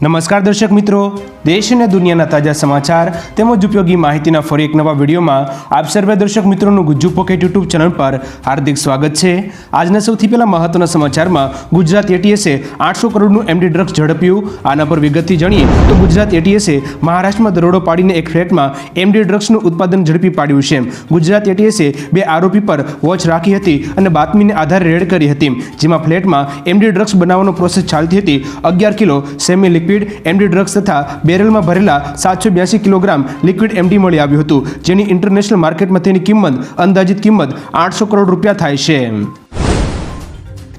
નમસ્કાર દર્શક મિત્રો, દેશ અને દુનિયાના તાજા સમાચાર તેમજ ઉપયોગી માહિતીના ફરી એક નવા વિડીયોમાં આપ સર્વે દર્શક મિત્રોનું ગુજ્જુ પોકેટ યુટ્યુબ ચેનલ પર હાર્દિક સ્વાગત છે। આજના સૌથી પહેલા મહત્વના સમાચારમાં ગુજરાત એટીએસે 800 કરોડનું એમડી ડ્રગ્સ ઝડપ્યું। આના પર વિગતથી જાણીએ તો ગુજરાત એટીએસે મહારાષ્ટ્રમાં દરોડો પાડીને એક ફ્લેટમાં એમડી ડ્રગ્સનું ઉત્પાદન ઝડપી પાડ્યું છે। ગુજરાત એટીએસે બે આરોપી પર વોચ રાખી હતી અને બાતમીને આધારે રેડ કરી હતી, જેમાં ફ્લેટમાં એમડી ડ્રગ્સ બનાવવાનો પ્રોસેસ ચાલતી હતી। 11 kilo semi liquid MD drugs તથા બેરલમાં ભરેલા 782 કિલોગ્રામ લિક્વિડ એમડી મળી આવ્યું હતું, જેની ઇન્ટરનેશનલ માર્કેટમાં તેની અંદાજિત કિંમત 800 કરોડ રૂપિયા થાય છે।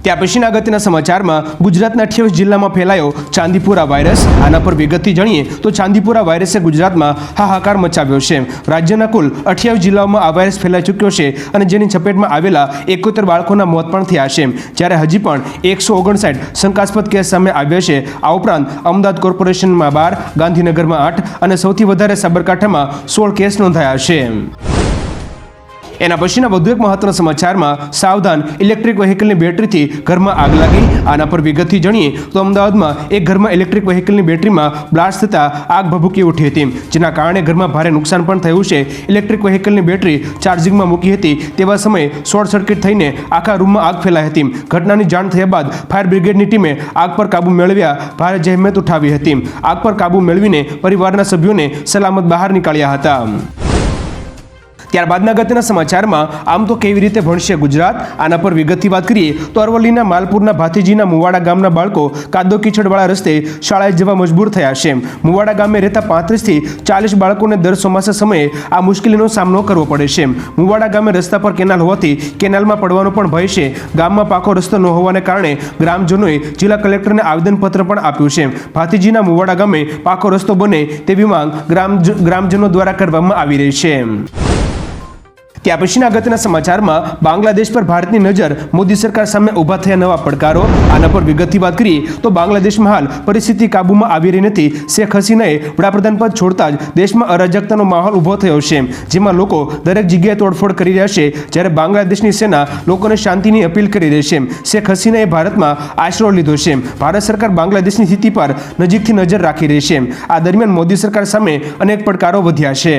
ત્યાં પછીના અગત્યના સમાચારમાં ગુજરાતના 28 જિલ્લામાં ફેલાયો ચાંદીપુરા વાયરસ। આના પર વિગતથી જાણીએ તો ચાંદીપુરા વાયરસે ગુજરાતમાં હાહાકાર મચાવ્યો છે। રાજ્યના કુલ 28 જિલ્લાઓમાં આ વાયરસ ફેલાઈ ચૂક્યો છે અને જેની ચપેટમાં આવેલા 71 બાળકોના મોત પણ થયા છે, જ્યારે હજી પણ 159 શંકાસ્પદ કેસ સામે આવ્યા છે। આ ઉપરાંત અમદાવાદ કોર્પોરેશનમાં 12, ગાંધીનગરમાં 8 અને સૌથી વધારે સાબરકાંઠામાં 16 કેસ નોંધાયા છે। એના પછીના વધુ એક મહત્વના સમાચારમાં સાવધાન, ઇલેક્ટ્રિક વ્હીકલની બેટરીથી ઘરમાં આગ લાગી। આના પર વિગતથી જાણીએ તો અમદાવાદમાં એક ઘરમાં ઇલેક્ટ્રિક વ્હીકલની બેટરીમાં બ્લાસ્ટ થતાં આગ ભભૂકી ઉઠી હતી, જેના કારણે ઘરમાં ભારે નુકસાન પણ થયું છે। ઇલેક્ટ્રિક વ્હીકલની બેટરી ચાર્જિંગમાં મૂકી હતી તેવા સમયે શોર્ટ સર્કિટ થઈને આખા રૂમમાં આગ ફેલાઈ હતી। ઘટનાની જાણ થયા બાદ ફાયર બ્રિગેડની ટીમે આગ પર કાબૂ મેળવ્યા ભારે જહેમત ઉઠાવી હતી। આગ પર કાબૂ મેળવીને પરિવારના સભ્યોને સલામત બહાર નીકાળ્યા હતા। ત્યારબાદના અગત્યના સમાચારમાં આમ તો કેવી રીતે ભણશે ગુજરાત, આના પર વિગતથી વાત કરીએ તો અરવલ્લીના માલપુરના ભાતીજીના મુવાડા ગામના બાળકો કાદવ કીચડવાળા રસ્તે શાળાએ જવા મજબૂર થયા છે। મુવાડા ગામે રહેતા 35 થી 40 બાળકોને દર ચોમાસા સમયે આ મુશ્કેલીનો સામનો કરવો પડે છે। મુવાડા ગામે રસ્તા પર કેનાલ હોવાથી કેનાલમાં પડવાનો પણ ભય છે। ગામમાં પાકો રસ્તો ન હોવાને કારણે ગ્રામજનોએ જિલ્લા કલેક્ટરને આવેદનપત્ર પણ આપ્યું છે। ભાતીજીના મુવાડા ગામે પાકો રસ્તો બને તેવી માંગ ગ્રામજનો દ્વારા કરવામાં આવી રહી છે। ત્યાં પછીના અગત્યના સમાચારમાં બાંગ્લાદેશ પર ભારતની નજર, મોદી સરકાર સામે ઊભા થયા નવા પડકારો। આના પર વિગતથી વાત કરીએ તો બાંગ્લાદેશમાં હાલ પરિસ્થિતિ કાબૂમાં આવી રહી નથી। શેખ હસીનાએ વડાપ્રધાન પદ છોડતા જ દેશમાં અરાજકતાનો માહોલ ઊભો થયો છે, જેમાં લોકો દરેક જગ્યાએ તોડફોડ કરી રહ્યા છે, જ્યારે બાંગ્લાદેશની સેના લોકોને શાંતિની અપીલ કરી રહી છે। શેખ હસીનાએ ભારતમાં આશરો લીધો છે। ભારત સરકાર બાંગ્લાદેશની સ્થિતિ પર નજીકથી નજર રાખી રહી છે। આ દરમિયાન મોદી સરકાર સામે અનેક પડકારો વધ્યા છે।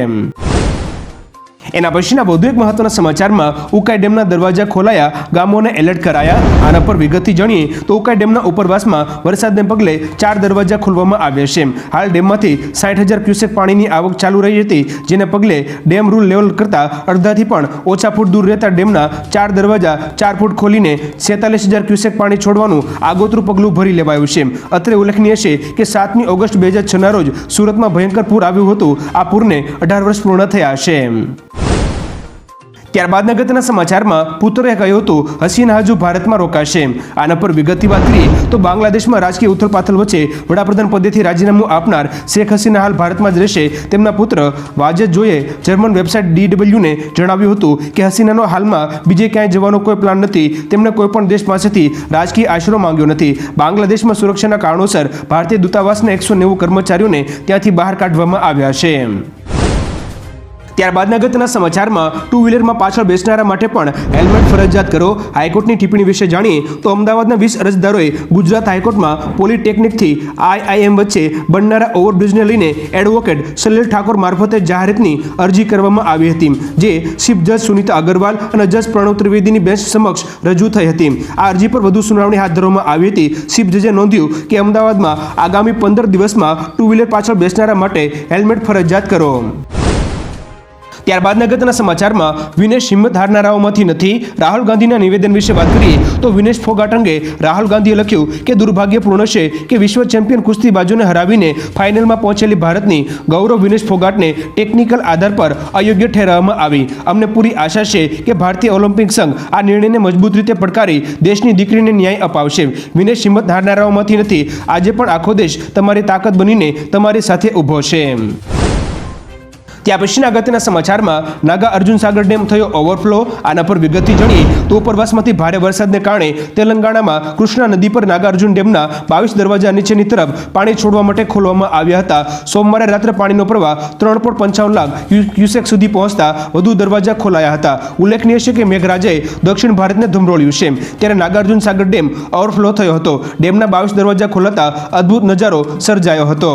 એના પછીના વધુ એક મહત્વના સમાચારમાં ઉકાઈ ડેમના દરવાજા ખોલાયા, ગામોને એલર્ટ કરાયા। આના પર વિગતથી જાણીએ તો ઉકાઈ ડેમના ઉપરવાસમાં વરસાદને પગલે 4 દરવાજા ખોલવામાં આવ્યા છે। હાલ ડેમમાંથી 60,000 ક્યુસેક પાણીની આવક ચાલુ રહી હતી, જેને પગલે ડેમ રૂલ લેવલ કરતાં અડધાથી પણ ઓછા ફૂટ દૂર રહેતા ડેમના 4 દરવાજા 4 ફૂટ ખોલીને 46,000 ક્યુસેક પાણી છોડવાનું આગોતરું પગલું ભરી લેવાયું છે। અત્રે ઉલ્લેખનીય છે કે 7મી ઓગસ્ટ 2006ના રોજ સુરતમાં ભયંકર પૂર આવ્યું હતું। આ પૂરને 18 વર્ષ પૂર્ણ થયા છે। ત્યારબાદના અગત્યના સમાચારમાં પુત્રએ કહ્યું હતું હસીના હજુ ભારતમાં રોકાશે। આના પર વિગતથી વાત કરીએ તો બાંગ્લાદેશમાં રાજકીય ઉથલપાથલ વચ્ચે વડાપ્રધાન પદેથી રાજીનામું આપનાર શેખ હસીના હાલ ભારતમાં જ રહેશે। તેમના પુત્ર વાજેદ જોએ જર્મન વેબસાઇટ DWને જણાવ્યું હતું કે હસીનાનો હાલમાં બીજે ક્યાંય જવાનો કોઈ પ્લાન નથી। તેમણે કોઈ પણ દેશ પાસેથી રાજકીય આશરો માંગ્યો નથી। બાંગ્લાદેશમાં સુરક્ષાના કારણોસર ભારતીય દૂતાવાસના 190 કર્મચારીઓને ત્યાંથી બહાર કાઢવામાં આવ્યા છે। ત્યારબાદના અગત્યના સમાચારમાં ટુ વ્હીલરમાં પાછળ બેસનારા માટે પણ હેલ્મેટ ફરજિયાત કરો, હાઈકોર્ટની ટિપ્પણી વિશે જાણીએ તો અમદાવાદના 20 અરજદારોએ ગુજરાત હાઈકોર્ટમાં પોલિટેકનિકથી IIM વચ્ચે બનનારા ઓવરબ્રિજને લઈને એડવોકેટ સલીલ ઠાકોર મારફતે જાહેરાતની અરજી કરવામાં આવી હતી, જે ચીફ જજ સુનીતા અગ્રવાલ અને જજ પ્રણવ ત્રિવેદીની બેન્ચ સમક્ષ રજૂ થઈ હતી। આ અરજી પર વધુ સુનાવણી હાથ ધરવામાં આવી હતી। ચીફ જજે નોંધ્યું કે અમદાવાદમાં આગામી 15 દિવસમાં ટુ વ્હીલર પાછળ બેસનારા માટે હેલ્મેટ ફરજિયાત કરો। ત્યારબાદના અગત્યના સમાચારમાં વિનેશ હિંમત હારનારાઓમાંથી નથી, રાહુલ ગાંધીના નિવેદન વિશે વાત કરીએ તો વિનેશ ફોગાટ અંગે રાહુલ ગાંધીએ લખ્યું કે દુર્ભાગ્યપૂર્ણ છે કે વિશ્વ ચેમ્પિયન કુસ્તીબાજોને હરાવીને ફાઇનલમાં પહોંચેલી ભારતની ગૌરવ વિનેશ ફોગાટને ટેકનિકલ આધાર પર અયોગ્ય ઠેરવવામાં આવી। અમને પૂરી આશા છે કે ભારતીય ઓલિમ્પિક સંઘ આ નિર્ણયને મજબૂત રીતે પડકારી દેશની દીકરીને ન્યાય અપાવશે। વિનેશ હિંમત હારનારાઓમાંથી નથી, આજે પણ આખો દેશ તમારી તાકાત બનીને તમારી સાથે ઊભો છે। ત્યાં પછીના અગત્યના સમાચારમાં નાગા અર્જુન સાગર ડેમ થયો ઓવરફ્લો. આના પર વિગતથી જાણીએ તો ઉપરવાસમાંથી ભારે વરસાદને કારણે તેલંગાણામાં કૃષ્ણા નદી પર નાગા અર્જુન ડેમના 22 દરવાજા નીચેની તરફ પાણી છોડવા માટે ખોલવામાં આવ્યા હતા. સોમવારે રાત્રે પાણીનો પ્રવાહ 3.55 લાખ ક્યુસેક સુધી પહોંચતા વધુ દરવાજા ખોલાયા હતા. ઉલ્લેખનીય છે કે મેઘરાજાએ દક્ષિણ ભારતને ધમરોળ્યું છે, ત્યારે નાગાર્જુન સાગર ડેમ ઓવરફ્લો થયો હતો. ડેમના 22 દરવાજા ખોલાતા અદ્ભુત નજારો સર્જાયો હતો.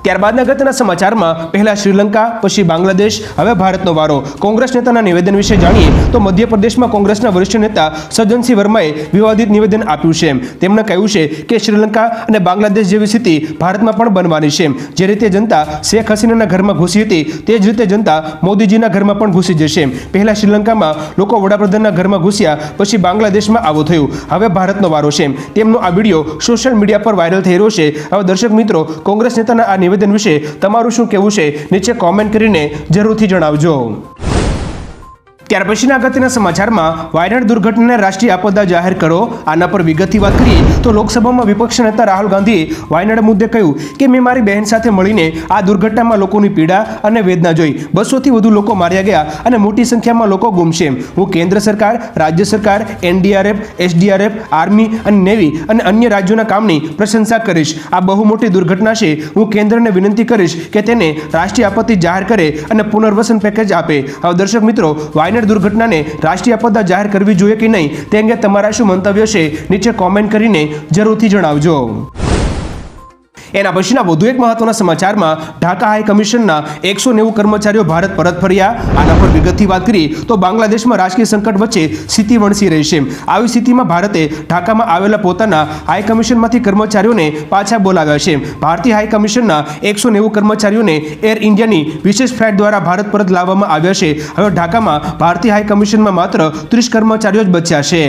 ત્યારબાદના અગત્યના સમાચારમાં પહેલા શ્રીલંકા, પછી બાંગ્લાદેશ, હવે ભારતનો વારો. કોંગ્રેસ નેતાના નિવેદન વિશે જાણીએ તો મધ્યપ્રદેશમાં કોંગ્રેસના વરિષ્ઠ નેતા સજ્જનસિંહ વર્માએ વિવાદિત નિવેદન આપ્યું છે. તેમણે કહ્યું છે કે શ્રીલંકા અને બાંગ્લાદેશ જેવી સ્થિતિ ભારતમાં પણ બનવાની છે. જે રીતે જનતા શેખ હસીનાના ઘરમાં ઘૂસી હતી, તે જ રીતે જનતા મોદીજીના ઘરમાં પણ ઘૂસી જશે. પહેલા શ્રીલંકામાં લોકો વડાપ્રધાનના ઘરમાં ઘૂસ્યા, પછી બાંગ્લાદેશમાં આવું થયું. હવે ભારતનો વારો છે. તેમનો આ વિડીયો સોશિયલ મીડિયા પર વાયરલ થઈ રહ્યો છે. હવે દર્શક મિત્રો, કોંગ્રેસ નેતાના આ નિવેદન વિશે તમારું શું કહેવું છે નીચે કોમેન્ટ કરીને જરૂરથી જણાવજો. ત્યાર પછીના અગત્યના સમાચારમાં વાયનાડ દુર્ઘટનાને રાષ્ટ્રીય આપદા જાહેર કરો. આના પર વિગતથી વાત કરીએ તો લોકસભામાં વિપક્ષ નેતા રાહુલ ગાંધીએ વાયનાડ મુદ્દે કહ્યું કે મેં મારી બહેન સાથે મળીને આ દુર્ઘટનામાં લોકોની પીડા અને વેદના જોઈ. 200થી વધુ લોકો માર્યા ગયા અને મોટી સંખ્યામાં લોકો ગુમ છે. હું કેન્દ્ર સરકાર, રાજ્ય સરકાર, એનડીઆરએફ, એસડીઆરએફ, આર્મી અને નેવી અને અન્ય રાજ્યોના કામની પ્રશંસા કરીશ. આ બહુ મોટી દુર્ઘટના છે. હું કેન્દ્રને વિનંતી કરીશ કે તેને રાષ્ટ્રીય આપત્તિ જાહેર કરે અને પુનર્વસન પેકેજ આપે. હવે દર્શક મિત્રો, વાયનાડ દુર્ઘટનાને રાષ્ટ્રીય આપદા જાહેર કરવી જોઈએ કે નહીં તે અંગે તમારા શું મંતવ્ય છે નીચે કોમેન્ટ કરીને જરૂરથી જણાવજો. એના પછીના વધુ એક મહત્વના સમાચારમાં ઢાકા હાઈ કમિશનના 190 કર્મચારીઓ ભારત પરત ફર્યા. આના પર વિગતથી વાત કરીએ તો બાંગ્લાદેશમાં રાજકીય સંકટ વચ્ચે સ્થિતિ વણસી રહી છે. આવી સ્થિતિમાં ભારતે ઢાકામાં આવેલા પોતાના હાઈ કમિશનમાંથી કર્મચારીઓને પાછા બોલાવ્યા છે. ભારતીય હાઈ કમિશનના 190 કર્મચારીઓને એર ઇન્ડિયાની વિશેષ ફ્લાઇટ દ્વારા ભારત પરત લાવવામાં આવ્યા છે. હવે ઢાકામાં ભારતીય હાઈ કમિશનમાં માત્ર 30 કર્મચારીઓ જ બચ્યા છે.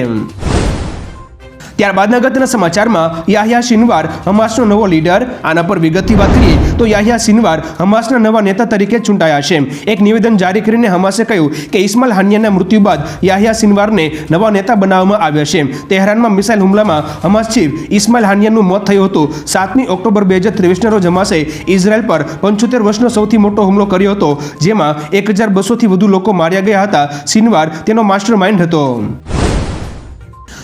ત્યારબાદના અગત્યના સમાચારમાં યાહ્યા સિનવાર હમાસનો નવો લીડર. આના પર વિગતથી વાત કરીએ તો યાહ્યા સિનવાર હમાસના નવા નેતા તરીકે ચૂંટાયા છે. એક નિવેદન જારી કરીને હમાસે કહ્યું કે ઇસ્માઇલ હાનિયાના મૃત્યુ બાદ યાહ્યા સિનવારને નવા નેતા બનાવવામાં આવ્યા છે. તેહરાનમાં મિસાઇલ હુમલામાં હમાસ ચીફ ઇસ્માઇલ હાનિયાનું મોત થયું હતું. 7મી ઓક્ટોબર 2023ના રોજ હમાસે ઇઝરાયલ પર 75 વર્ષનો સૌથી મોટો હુમલો કર્યો હતો, જેમાં 1200થી વધુ લોકો માર્યા ગયા હતા. સિનવાર તેનો માસ્ટર માઇન્ડ હતો.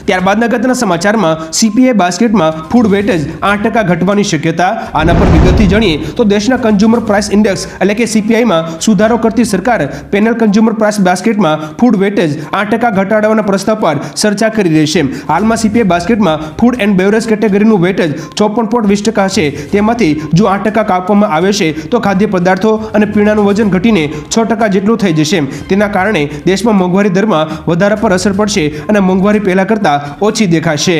ત્યારબાદના અગત્યના સમાચારમાં સીપીઆઈ બાસ્કેટમાં ફૂડ વેટેજ 8% ઘટવાની શક્યતા. આના પર વિગતથી જાણીએ તો દેશના કન્ઝ્યુમર પ્રાઇસ ઇન્ડેક્સ એટલે કે સીપીઆઈમાં સુધારો કરતી સરકાર પેનલ કન્ઝ્યુમર પ્રાઇસ બાસ્કેટમાં ફૂડ વેટેજ 8% ઘટાડવાના પ્રસ્તાવ પર ચર્ચા કરી રહી છે. હાલમાં સીપીઆઈ બાસ્કેટમાં ફૂડ એન્ડ બેવરેજ કેટેગરીનું વેટેજ 54.20% હશે. તેમાંથી જો 8% કાપવામાં આવે છે તો ખાદ્ય પદાર્થો અને પીણાનું વજન ઘટીને 6% જેટલું થઈ જશે. તેના કારણે દેશમાં મોંઘવારી દરમાં વધારા પર અસર પડશે અને મોંઘવારી પહેલા કરતા ઓછી દેખાશે.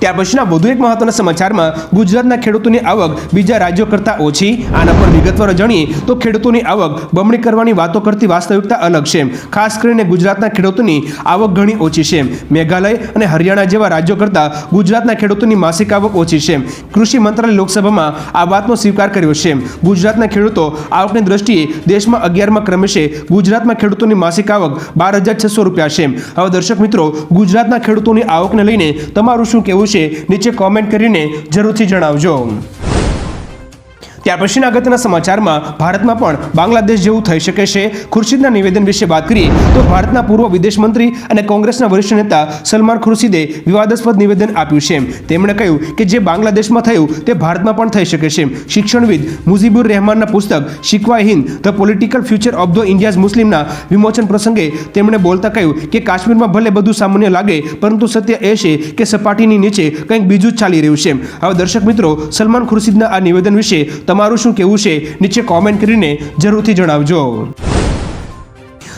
ત્યાર પછીના વધુ એક મહત્વના સમાચારમાં ગુજરાતના ખેડૂતોની આવક બીજા રાજ્યો કરતાં ઓછી. આના પર વિગતવાર જાણીએ તો ખેડૂતોની આવક બમણી કરવાની વાતો કરતી વાસ્તવિકતા અલગ છે. ખાસ કરીને ગુજરાતના ખેડૂતોની આવક ઘણી ઓછી છે. મેઘાલય અને હરિયાણા જેવા રાજ્યો કરતાં ગુજરાતના ખેડૂતોની માસિક આવક ઓછી છે. કૃષિ મંત્રાલય લોકસભામાં આ વાતનો સ્વીકાર કર્યો છે. ગુજરાતના ખેડૂતો આવકની દ્રષ્ટિએ દેશમાં 11મા ક્રમે છે. ગુજરાતમાં ખેડૂતોની માસિક આવક 12,600 રૂપિયા છે. હવે દર્શક મિત્રો, ગુજરાતના ખેડૂતોની આવકને લઈને તમારું શું કહેવું છે નીચે કોમેન્ટ કરીને જરૂરથી જણાવજો. ત્યાર પછીના અગત્યના સમાચારમાં ભારતમાં પણ બાંગ્લાદેશ જેવું થઈ શકે છે. ખુરશીદના નિવેદન વિશે વાત કરીએ તો ભારતના પૂર્વ વિદેશ મંત્રી અને કોંગ્રેસના વરિષ્ઠ નેતા સલમાન ખુરશીદે વિવાદાસ્પદ નિવેદન આપ્યું છે. તેમણે કહ્યું કે જે બાંગ્લાદેશમાં થયું તે ભારતમાં પણ થઈ શકે છે. શિક્ષણવિદ મુજીબુર રહેમાનના પુસ્તક Shikwa-e Hind the political future of the India's મુસ્લિમના વિમોચન પ્રસંગે તેમણે બોલતા કહ્યું કે કાશ્મીરમાં ભલે બધું સામાન્ય લાગે, પરંતુ સત્ય એ છે કે સપાટીની નીચે કંઈક બીજું જ ચાલી રહ્યું છે. હવે દર્શક મિત્રો, સલમાન ખુરશીદના આ નિવેદન વિશે તમારું શું કહેવું છે નીચે કોમેન્ટ કરીને જરૂરથી જણાવજો.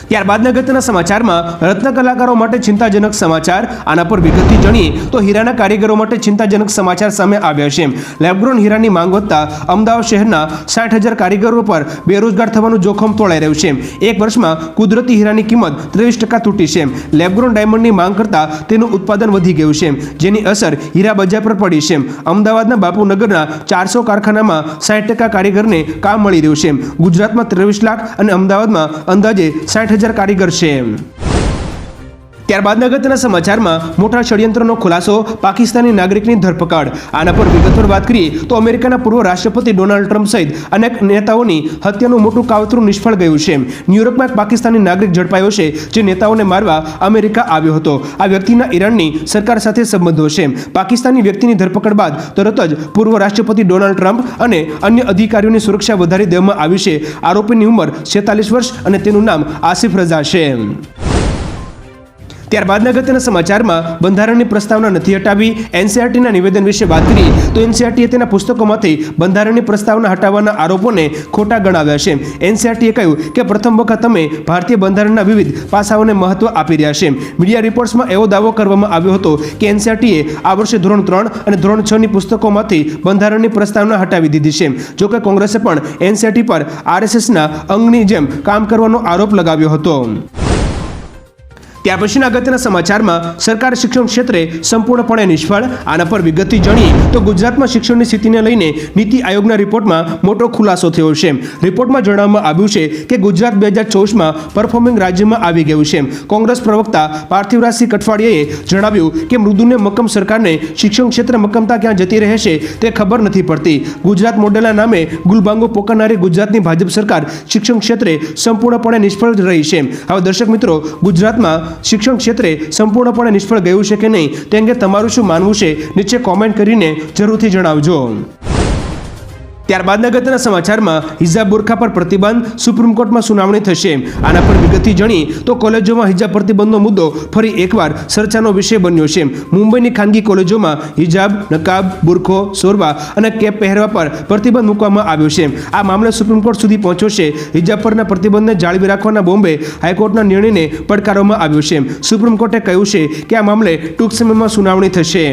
ત્યારબાદના અગત્યના સમાચારમાં રત્ન કલાકારો માટે ચિંતાજનક સમાચાર. આના પર વિગતથી જાણીએ તો હીરાના કારીગરો માટે ચિંતાજનક સમાચાર સામે આવ્યા છે. લેબગ્રોન હીરાની માંગ વધતા અમદાવાદ શહેરના 60,000 કારીગરો પર બેરોજગાર થવાનું જોખમ તોળાઈ રહ્યું છે. એક વર્ષમાં કુદરતી હીરાની કિંમત 23% તૂટી છે. લેબગ્રોન ડાયમંડની માંગ કરતાં તેનું ઉત્પાદન વધી ગયું છે, જેની અસર હીરા બજાર પર પડી છે. અમદાવાદના બાપુનગરના 400 કારખાનામાં 60% કારીગરને કામ મળી રહ્યું છે. ગુજરાતમાં 23 લાખ અને અમદાવાદમાં અંદાજે 60,000 કારીગર છે. ત્યારબાદ અગત્યના સમાચારમાં મોટા ષડયંત્રનો ખુલાસો, પાકિસ્તાની નાગરિકની ધરપકડ. આના પર વિગતવાર વાત કરીએ તો અમેરિકાના પૂર્વ રાષ્ટ્રપતિ ડોનાલ્ડ ટ્રમ્પ સહિત અનેક નેતાઓની હત્યાનું મોટું કાવતરું નિષ્ફળ ગયું છે. ન્યૂયોર્કમાં એક પાકિસ્તાની નાગરિક ઝડપાયો છે જે નેતાઓને મારવા અમેરિકા આવ્યો હતો. આ વ્યક્તિના ઈરાનની સરકાર સાથે સંબંધો છે. પાકિસ્તાની વ્યક્તિની ધરપકડ બાદ તરત જ પૂર્વ રાષ્ટ્રપતિ ડોનાલ્ડ ટ્રમ્પ અને અન્ય અધિકારીઓની સુરક્ષા વધારી દેવામાં આવી છે. આરોપીની ઉંમર 46 વર્ષ અને તેનું નામ આસિફ રઝા છે. ત્યારબાદ અગત્યના સમાચારમાં બંધારણની પ્રસ્તાવના નથી હટાવી, એનસીઆરટીના નિવેદન વિશે વાત કરી તો એનસીઆરટીએ તેના પુસ્તકોમાંથી બંધારણની પ્રસ્તાવના હટાવવાના આરોપોને ખોટા ગણાવ્યા છે. એનસીઆરટીએ કહ્યું કે પ્રથમ વખત અમે ભારતીય બંધારણના વિવિધ પાસાઓને મહત્વ આપી રહ્યા છે. મીડિયા રિપોર્ટ્સમાં એવો દાવો કરવામાં આવ્યો હતો કે એનસીઆરટીએ આ વર્ષે ધોરણ 3 અને ધોરણ 6 ની પુસ્તકોમાંથી બંધારણની પ્રસ્તાવના હટાવી દીધી છે. જોકે કોંગ્રેસે પણ એનસીઆરટી પર આરએસએસના અંગની જેમ કામ કરવાનો આરોપ લગાવ્યો હતો. ત્યાર પછીના અગત્યના સમાચારમાં સરકાર શિક્ષણ ક્ષેત્રે સંપૂર્ણપણે નિષ્ફળ. આના પર વિગતથી જાણીએ તો ગુજરાતમાં શિક્ષણની સ્થિતિને લઈને નીતિ આયોગના રિપોર્ટમાં મોટો ખુલાસો થયો છે. રિપોર્ટમાં જણાવવામાં આવ્યું છે કે ગુજરાત 2024માં પરફોર્મિંગ રાજ્યમાં આવી ગયું છે. કોંગ્રેસ પ્રવક્તા પાર્થિવરાજસિંહ કઠવાડિયાએ જણાવ્યું કે મૃદુને મક્કમ સરકારને શિક્ષણ ક્ષેત્રે મક્કમતા ક્યાં જતી રહે છે તે ખબર નથી પડતી. ગુજરાત મોડેલના નામે ગુલબાંગો પોકારનારી ગુજરાતની ભાજપ સરકાર શિક્ષણ ક્ષેત્રે સંપૂર્ણપણે નિષ્ફળ રહી છે. હવે દર્શક મિત્રો, ગુજરાતમાં શિક્ષણ ક્ષેત્રે સંપૂર્ણપણે નિષ્ફળ ગયું છે કે નહીં તે અંગે તમારું શું માનવું છે નીચે કોમેન્ટ કરીને જરૂરથી જણાવજો. ત્યારબાદ અગત્યના સમાચારમાં હિજાબ બુરખા પર પ્રતિબંધ, સુપ્રીમ કોર્ટમાં સુનાવણી થશે. આના પર વિગતથી જાણીએ તો કોલેજોમાં હિજાબ પ્રતિબંધનો મુદ્દો ફરી એકવાર ચર્ચાનો વિષય બન્યો છે. મુંબઈની ખાનગી કોલેજોમાં હિજાબ, નકાબ, બુરખો, સોરવા અને કેપ પહેરવા પર પ્રતિબંધ મૂકવામાં આવ્યો છે. આ મામલે સુપ્રીમ કોર્ટ સુધી પહોંચ્યો છે. હિજાબ પરના પ્રતિબંધને જાળવી રાખવાના બોમ્બે હાઈકોર્ટના નિર્ણયને પડકારવામાં આવ્યો છે. સુપ્રીમ કોર્ટે કહ્યું છે કે આ મામલે ટૂંક સમયમાં સુનાવણી થશે.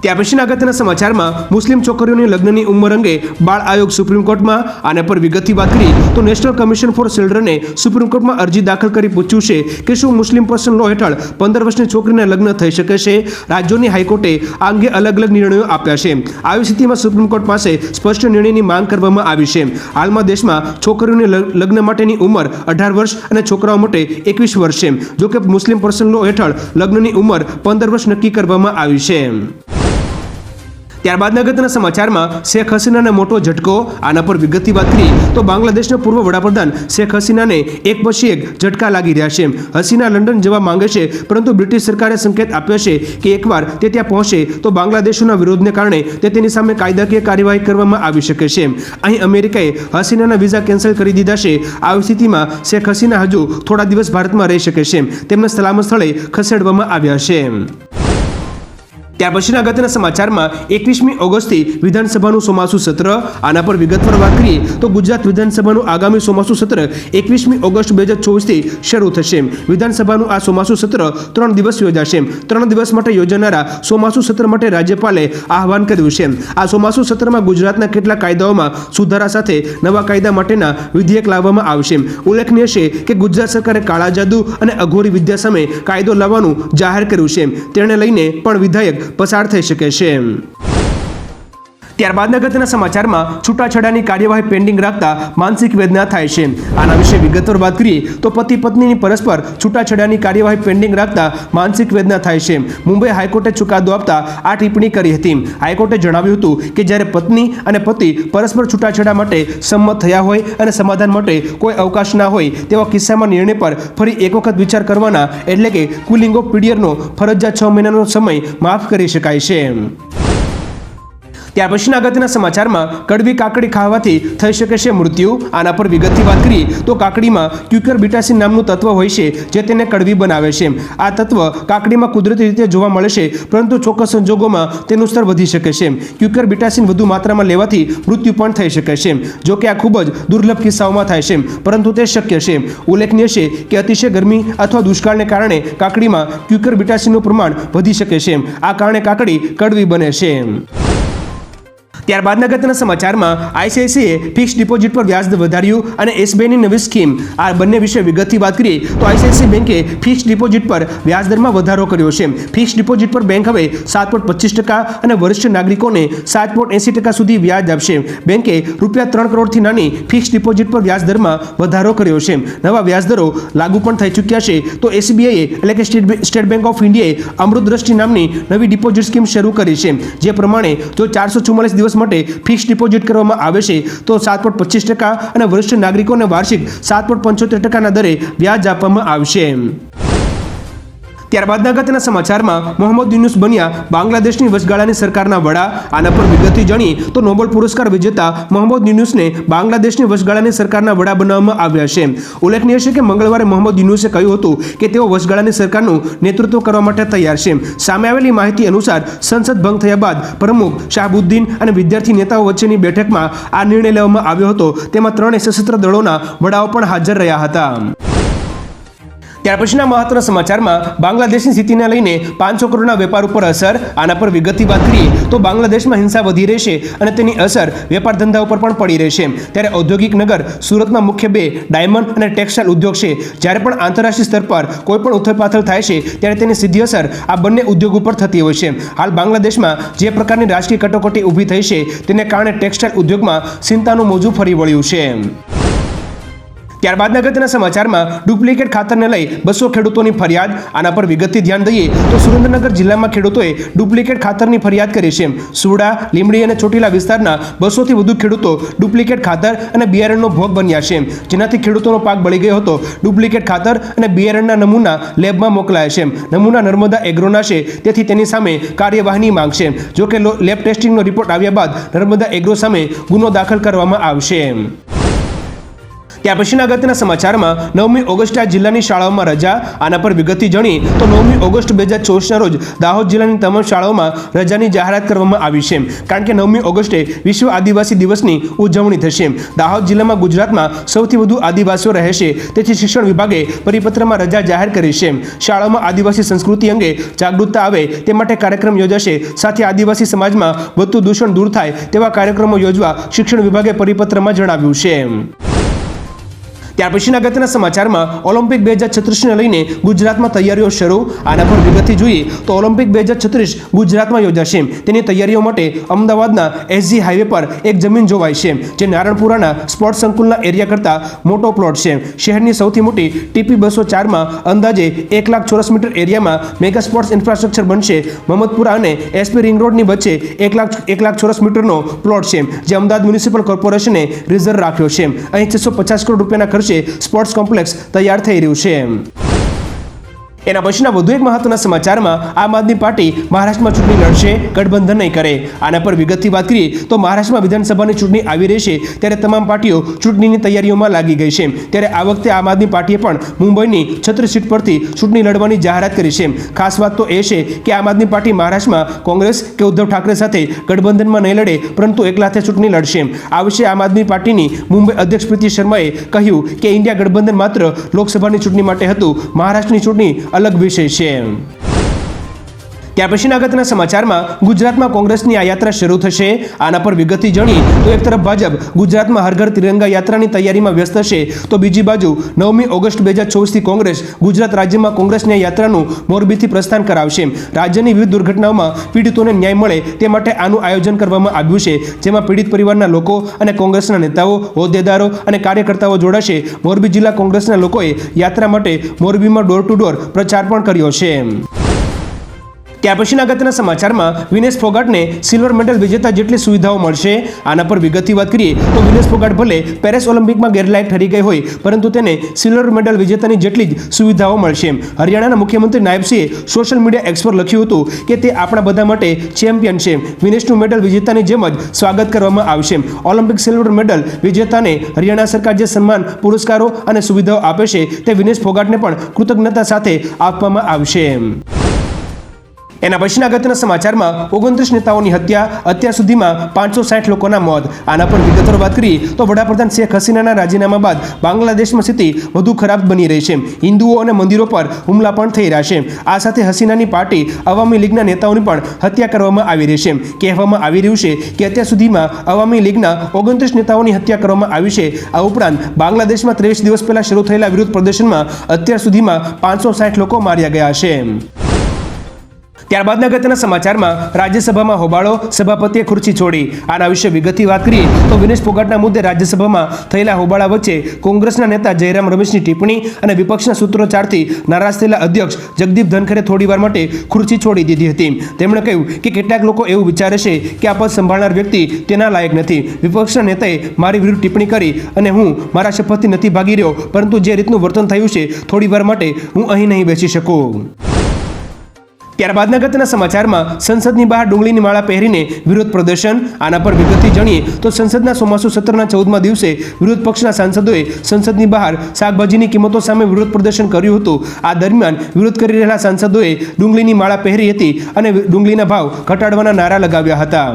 ત્યાર પછીના અગત્યના સમાચારમાં મુસ્લિમ છોકરીઓની લગ્નની ઉંમર અંગે બાળ આયોગ સુપ્રીમ કોર્ટમાં. આના પર વિગતથી વાત કરી તો નેશનલ કમિશન ફોર ચિલ્ડ્રને સુપ્રીમ કોર્ટમાં અરજી દાખલ કરી પૂછ્યું છે કે શું મુસ્લિમ પર્સનલ લો હેઠળ 15 વર્ષની છોકરીને લગ્ન થઈ શકે છે. રાજ્યોની હાઈકોર્ટે આ અંગે અલગ અલગ નિર્ણયો આપ્યા છે. આવી સ્થિતિમાં સુપ્રીમ કોર્ટ પાસે સ્પષ્ટ નિર્ણયની માંગ કરવામાં આવી છે. હાલમાં દેશમાં છોકરીઓની લગ્ન માટેની ઉંમર 18 વર્ષ અને છોકરાઓ માટે 21 વર્ષ છે. જોકે મુસ્લિમ પર્સનલ લો હેઠળ લગ્નની ઉંમર 15 વર્ષ નક્કી કરવામાં આવી છે. ત્યારબાદ અગત્યના સમાચારમાં શેખ હસીનાને મોટો ઝટકો. આના પર વિગતથી વાત કરી તો બાંગ્લાદેશના પૂર્વ વડાપ્રધાન શેખ હસીનાને એક પછી એક ઝટકા લાગી રહ્યા છે. હસીના લંડન જવા માંગે છે, પરંતુ બ્રિટિશ સરકારે સંકેત આપ્યો છે કે એકવાર તે ત્યાં પહોંચે તો બાંગ્લાદેશના વિરોધને કારણે તેની સામે કાયદાકીય કાર્યવાહી કરવામાં આવી શકે છે. અહીં અમેરિકાએ હસીનાના વિઝા કેન્સલ કરી દીધા છે. આવી સ્થિતિમાં શેખ હસીના હજુ થોડા દિવસ ભારતમાં રહી શકે છે. તેમને સલામત સ્થળે ખસેડવામાં આવ્યા છે. ત્યાર પછીના અગત્યના સમાચારમાં 21મી ઓગસ્ટથી વિધાનસભાનું ચોમાસું સત્ર. આના પર વિગતવાર વાત કરીએ તો ગુજરાત વિધાનસભાનું આગામી ચોમાસું સત્ર 21મી ઓગસ્ટ 2024થી શરૂ થશે. વિધાનસભાનું આ ચોમાસું સત્ર 3 દિવસ યોજાશે. 3 દિવસ માટે યોજાનારા ચોમાસું સત્ર માટે રાજ્યપાલે આહવાન કર્યું છે. આ ચોમાસું સત્રમાં ગુજરાતના કેટલાક કાયદાઓમાં સુધારા સાથે નવા કાયદા માટેના વિધેયક લાવવામાં આવશે. ઉલ્લેખનીય છે કે ગુજરાત સરકારે કાળા જાદુ અને અઘોરી વિદ્યા સામે કાયદો લાવવાનું જાહેર કર્યું છે. તેને લઈને પણ વિધેયક પસાર થઈ શકે છે. ત્યારબાદ અગત્યના સમાચારમાં છૂટાછેડાની કાર્યવાહી પેન્ડિંગ રાખતા માનસિક વેદના થાય છે. આના વિશે વિગતવાર વાત કરીએ તો પતિ પત્નીની પરસ્પર છૂટાછેડાની કાર્યવાહી પેન્ડિંગ રાખતા માનસિક વેદના થાય છે. મુંબઈ હાઈકોર્ટે ચુકાદો આપતા આ ટિપ્પણી કરી હતી. હાઈકોર્ટે જણાવ્યું હતું કે જ્યારે પત્ની અને પતિ પરસ્પર છૂટાછેડા માટે સંમત થયા હોય અને સમાધાન માટે કોઈ અવકાશ ના હોય તેવા કિસ્સામાં નિર્ણય પર ફરી એક વખત વિચાર કરવાના એટલે કે કુલિંગ ઓફ પીરિયડનો ફરજિયાત 6 મહિનાનો સમય માફ કરી શકાય છે. ત્યાર પછીના અગત્યના સમાચારમાં કડવી કાકડી ખાવાથી થઈ શકે છે મૃત્યુ. આના પર વિગતથી વાત કરીએ તો કાકડીમાં ક્યુકરબિટાસિન નામનું તત્વ હોય છે જે તેને કડવી બનાવે છે. આ તત્વ કાકડીમાં કુદરતી રીતે જોવા મળે છે, પરંતુ ચોક્કસ સંજોગોમાં તેનું સ્તર વધી શકે છે. ક્યુકરબિટાસિન વધુ માત્રામાં લેવાથી મૃત્યુ પણ થઈ શકે છે. જો કે આ ખૂબ જ દુર્લભ કિસ્સાઓમાં થાય છે, પરંતુ તે શક્ય છે. ઉલ્લેખનીય છે કે અતિશય ગરમી અથવા દુષ્કાળને કારણે કાકડીમાં ક્યુકરબિટાસિનનું પ્રમાણ વધી શકે છે. આ કારણે કાકડી કડવી બને છે. ત્યારબાદના અગત્યના સમાચારમાં આઈસીઆઈસીએ ફિક્સ ડિપોઝિટ પર વ્યાજ દર વધાર્યું અને એસબીઆઈની નવી સ્કીમ આ બંને વિશે વિગતથી વાત કરીએ તો આઈસીઆઈસીઆઈ બેંકે ફિક્સ ડિપોઝિટ પર વ્યાજ દરમાં વધારો કર્યો છે. ફિક્સ ડિપોઝિટ પર બેંક હવે 7.25% અને વરિષ્ઠ નાગરિકોને 7.80% સુધી વ્યાજ આપશે. બેંકે ₹3 કરોડથી નાની ફિક્સ ડિપોઝિટ પર વ્યાજ દરમાં વધારો કર્યો છે. નવા વ્યાજ દરો લાગુ પણ થઈ ચૂક્યા છે. તો એસબીઆઈએ એટલે કે સ્ટેટ બેંક ઓફ ઇન્ડિયાએ અમૃત દ્રષ્ટિ નામની નવી ડિપોઝિટ સ્કીમ શરૂ કરી છે. જે પ્રમાણે જો 444 દિવસ માટે ફિક્સ ડિપોઝિટ કરવામાં આવે છે તો 7.25% અને વરિષ્ઠ નાગરિકોને વાર્ષિક 7.75% દરે વ્યાજ આપવામાં આવશે. ત્યારબાદના અગત્યના સમાચારમાં મોહમ્મદ યુનુસ બન્યા બાંગ્લાદેશની વચગાળાની સરકારના વડા. આના પર વિગતથી જાણીએ તો નોબેલ પુરસ્કાર વિજેતા મોહમ્મદ યુનુસને બાંગ્લાદેશની વચગાળાની સરકારના વડા બનાવવામાં આવ્યા છે. ઉલ્લેખનીય છે કે મંગળવારે મોહમ્મદ યુનુસે કહ્યું હતું કે તેઓ વચગાળાની સરકારનું નેતૃત્વ કરવા માટે તૈયાર છે. સામે આવેલી માહિતી અનુસાર સંસદ ભંગ થયા બાદ પ્રમુખ શાહબુદ્દીન અને વિદ્યાર્થી નેતાઓ વચ્ચેની બેઠકમાં આ નિર્ણય લેવામાં આવ્યો હતો. તેમાં 3 સશસ્ત્ર દળોના વડાઓ પણ હાજર રહ્યા હતા. ત્યાર પછીના મહત્વના સમાચારમાં બાંગ્લાદેશની સ્થિતિને લઈને 500 કરોડના વેપાર ઉપર અસર. આના પર વિગતથી વાત કરીએ તો બાંગ્લાદેશમાં હિંસા વધી રહી છે અને તેની અસર વેપાર ધંધા ઉપર પણ પડી રહી છે. ત્યારે ઔદ્યોગિક નગર સુરતમાં મુખ્ય 2 ડાયમંડ અને ટેક્સટાઇલ ઉદ્યોગ છે. જ્યારે પણ આંતરરાષ્ટ્રીય સ્તર પર કોઈ પણ ઉથલપાથલ થાય છે ત્યારે તેની સીધી અસર આ બંને ઉદ્યોગ ઉપર થતી હોય છે. હાલ બાંગ્લાદેશમાં જે પ્રકારની રાજકીય કટોકટી ઊભી થઈ છે તેને કારણે ટેક્સટાઇલ ઉદ્યોગમાં ચિંતાનું મોજું ફરી વળ્યું છે. ત્યારબાદના અગત્યના સમાચારમાં ડુપ્લિકેટ ખાતરને લઈ 200 ખેડૂતોની ફરિયાદ. આના પર વિગતથી ધ્યાન દઈએ તો સુરેન્દ્રનગર જિલ્લામાં ખેડૂતોએ ડુપ્લિકેટ ખાતરની ફરિયાદ કરી છે. સુરડા, લીંબડી અને ચોટીલા વિસ્તારના 200 થી વધુ ખેડૂતો ડુપ્લિકેટ ખાતર અને બિયારણનો ભોગ બન્યા છે. જેનાથી ખેડૂતોનો પાક બળી ગયો હતો. ડુપ્લિકેટ ખાતર અને બિયારણના નમૂના લેબમાં મોકલાયા છે. નમૂના નર્મદા એગ્રોના છે, તેથી તેની સામે કાર્યવાહીની માંગ છે. જોકે લેબ ટેસ્ટિંગનો રિપોર્ટ આવ્યા બાદ નર્મદા એગ્રો સામે ગુનો દાખલ કરવામાં આવશે. ત્યાર પછીના અગત્યના સમાચારમાં 9મી ઓગસ્ટે આ જિલ્લાની શાળાઓમાં રજા. આના પર વિગતથી જાણીએ તો 9મી ઓગસ્ટ 2024ના રોજ દાહોદ જિલ્લાની તમામ શાળાઓમાં રજાની જાહેરાત કરવામાં આવી છે. કારણ કે 9મી ઓગસ્ટે વિશ્વ આદિવાસી દિવસની ઉજવણી થશે. દાહોદ જિલ્લામાં ગુજરાતમાં સૌથી વધુ આદિવાસીઓ રહે છે, તેથી શિક્ષણ વિભાગે પરિપત્રમાં રજા જાહેર કરી છે. શાળાઓમાં આદિવાસી સંસ્કૃતિ અંગે જાગૃતતા આવે તે માટે કાર્યક્રમ યોજાશે. સાથે આદિવાસી સમાજમાં વધતું દૂષણ દૂર થાય તેવા કાર્યક્રમો યોજવા શિક્ષણ વિભાગે પરિપત્રમાં જણાવ્યું છે. ત્યાર પછીના અગત્યના સમાચારમાં ઓલિમ્પિક 2036ને લઈને ગુજરાતમાં તૈયારીઓ શરૂ. આના પર વિગતથી જોઈએ તો ઓલિમ્પિક 2036 ગુજરાતમાં યોજાશે. તેની તૈયારીઓ માટે અમદાવાદના એસજી હાઈવે પર એક જમીન જોવાય છે, જે નારણપુરાના સ્પોર્ટ્સ સંકુલના એરિયા કરતાં મોટો પ્લોટ છે. શહેરની સૌથી મોટી ટીપી 204માં અંદાજે 1 લાખ ચોરસ મીટર એરિયામાં મેગા સ્પોર્ટ્સ ઇન્ફ્રાસ્ટ્રક્ચર બનશે. મહમ્મદપુરા અને એસપી રિંગ રોડની વચ્ચે 1 લાખ ચોરસ મીટરનો પ્લોટ છે, જે અમદાવાદ મ્યુનિસિપલ કોર્પોરેશને રિઝર્વ રાખ્યો છે. અહીં 650 કરોડ રૂપિયાના ખર્ચે સ્પોર્ટ્સ કોમ્પ્લેક્સ તૈયાર થઈ રહ્યું છે. એના પછીના વધુ એક મહત્વના સમાચારમાં આમ આદમી પાર્ટી મહારાષ્ટ્રમાં ચૂંટણી લડશે, ગઠબંધન નહીં કરે. આના પર વિગતથી વાત કરીએ તો મહારાષ્ટ્રમાં વિધાનસભાની ચૂંટણી આવી રહી છે, ત્યારે તમામ પાર્ટીઓ ચૂંટણીની તૈયારીઓમાં લાગી ગઈ છે. ત્યારે આ વખતે આમ આદમી પાર્ટીએ પણ મુંબઈની 36 સીટ પરથી ચૂંટણી લડવાની જાહેરાત કરી છે. ખાસ વાત તો એ છે કે આમ આદમી પાર્ટી મહારાષ્ટ્રમાં કોંગ્રેસ કે ઉદ્ધવ ઠાકરે સાથે ગઠબંધનમાં નહીં લડે, પરંતુ એકલા હાથે ચૂંટણી લડશે. આ વિશે આમ આદમી પાર્ટીની મુંબઈ અધ્યક્ષ પ્રીતિ શર્માએ કહ્યું કે ઇન્ડિયા ગઠબંધન માત્ર લોકસભાની ચૂંટણી માટે હતું, મહારાષ્ટ્રની ચૂંટણી અલગ વિષય છે. ત્યાર પછીના અગત્યના સમાચારમાં ગુજરાતમાં કોંગ્રેસની આ યાત્રા શરૂ થશે. આના પર વિગતથી જાણીએ તો એક તરફ ભાજપ ગુજરાતમાં હર ઘર તિરંગા યાત્રાની તૈયારીમાં વ્યસ્ત છે, તો બીજી બાજુ 9મી ઓગસ્ટ 2024થી કોંગ્રેસ ગુજરાત રાજ્યમાં કોંગ્રેસની યાત્રાનું મોરબીથી પ્રસ્થાન કરાવશે. રાજ્યની વિવિધ દુર્ઘટનાઓમાં પીડિતોને ન્યાય મળે તે માટે આનું આયોજન કરવામાં આવ્યું છે, જેમાં પીડિત પરિવારના લોકો અને કોંગ્રેસના નેતાઓ, હોદ્દેદારો અને કાર્યકર્તાઓ જોડાશે. મોરબી જિલ્લા કોંગ્રેસના લોકોએ યાત્રા માટે મોરબીમાં ડોર ટુ ડોર પ્રચાર પણ કર્યો છે. ત્યાર પછીના અગત્યના સમાચારમાં વિનેશ ફોગાટને સિલ્વર મેડલ વિજેતા જેટલી સુવિધાઓ મળશે. આના પર વિગતથી વાત કરીએ તો વિનેશ ફોગાટ ભલે પેરિસ ઓલિમ્પિકમાં ગેરલાયક ઠરી ગઈ હોય, પરંતુ તેને સિલ્વર મેડલ વિજેતાની જેટલી જ સુવિધાઓ મળશે. હરિયાણાના મુખ્યમંત્રી નાયબસિંહે સોશિયલ મીડિયા એક્સ પર લખ્યું હતું કે તે આપણા બધા માટે ચેમ્પિયન છે. વિનેશનું મેડલ વિજેતાની જેમ જ સ્વાગત કરવામાં આવશે. ઓલિમ્પિક સિલ્વર મેડલ વિજેતાને હરિયાણા સરકાર જે સન્માન, પુરસ્કારો અને સુવિધાઓ આપે છે તે વિનેશ ફોગાટને પણ કૃતજ્ઞતા સાથે આપવામાં આવશે. એના પછીના અગત્યના સમાચારમાં 29 નેતાઓની હત્યા, અત્યાર સુધીમાં 560 લોકોના મોત. આના પર વિગતવાર વાત કરીએ તો વડાપ્રધાન શેખ હસીનાના રાજીનામા બાદ બાંગ્લાદેશમાં સ્થિતિ વધુ ખરાબ બની રહી છે. હિન્દુઓ અને મંદિરો પર હુમલા પણ થઈ રહ્યા છે. આ સાથે હસીનાની પાર્ટી અવામી લીગના નેતાઓની પણ હત્યા કરવામાં આવી રહી છે. કહેવામાં આવી રહ્યું છે કે અત્યાર સુધીમાં અવામી લીગના 29 નેતાઓની હત્યા કરવામાં આવી છે. આ ઉપરાંત બાંગ્લાદેશમાં 23 દિવસ પહેલા શરૂ થયેલા વિરોધ પ્રદર્શનમાં અત્યાર સુધીમાં 560 લોકો માર્યા ગયા છે. ત્યારબાદના અગત્યના સમાચારમાં રાજ્યસભામાં હોબાળો, સભાપતિએ ખુરશી છોડી. આના વિશે વિગતથી વાત કરીએ તો વિનેશ ફોગાટના મુદ્દે રાજ્યસભામાં થયેલા હોબાળા વચ્ચે કોંગ્રેસના નેતા જયરામ રમેશની ટિપ્પણી અને વિપક્ષના સૂત્રોચ્ચારથી નારાજ થયેલા અધ્યક્ષ જગદીપ ધનખરે થોડીવાર માટે ખુરશી છોડી દીધી હતી. તેમણે કહ્યું કે કેટલાક લોકો એવું વિચારે છે કે આ પદ સંભાળનાર વ્યક્તિ તેના લાયક નથી. વિપક્ષના નેતાએ મારી વિરુદ્ધ ટિપ્પણી કરી અને હું મારા શપથથી નથી ભાગી રહ્યો, પરંતુ જે રીતનું વર્તન થયું છે થોડીવાર માટે હું અહીં નહીં બેસી શકું. ત્યારબાદના અગત્યના સમાચારમાં સંસદની બહાર ડુંગળીની માળા પહેરીને વિરોધ પ્રદર્શન. આના પર વિગતથી જાણીએ તો સંસદના ચોમાસુ સત્રના 14મા દિવસે વિરોધ પક્ષના સાંસદોએ સંસદની બહાર શાકભાજીની કિંમતો સામે વિરોધ પ્રદર્શન કર્યું હતું. આ દરમિયાન વિરોધ કરી રહેલા સાંસદોએ ડુંગળીની માળા પહેરી હતી અને ડુંગળીના ભાવ ઘટાડવાના નારા લગાવ્યા હતા.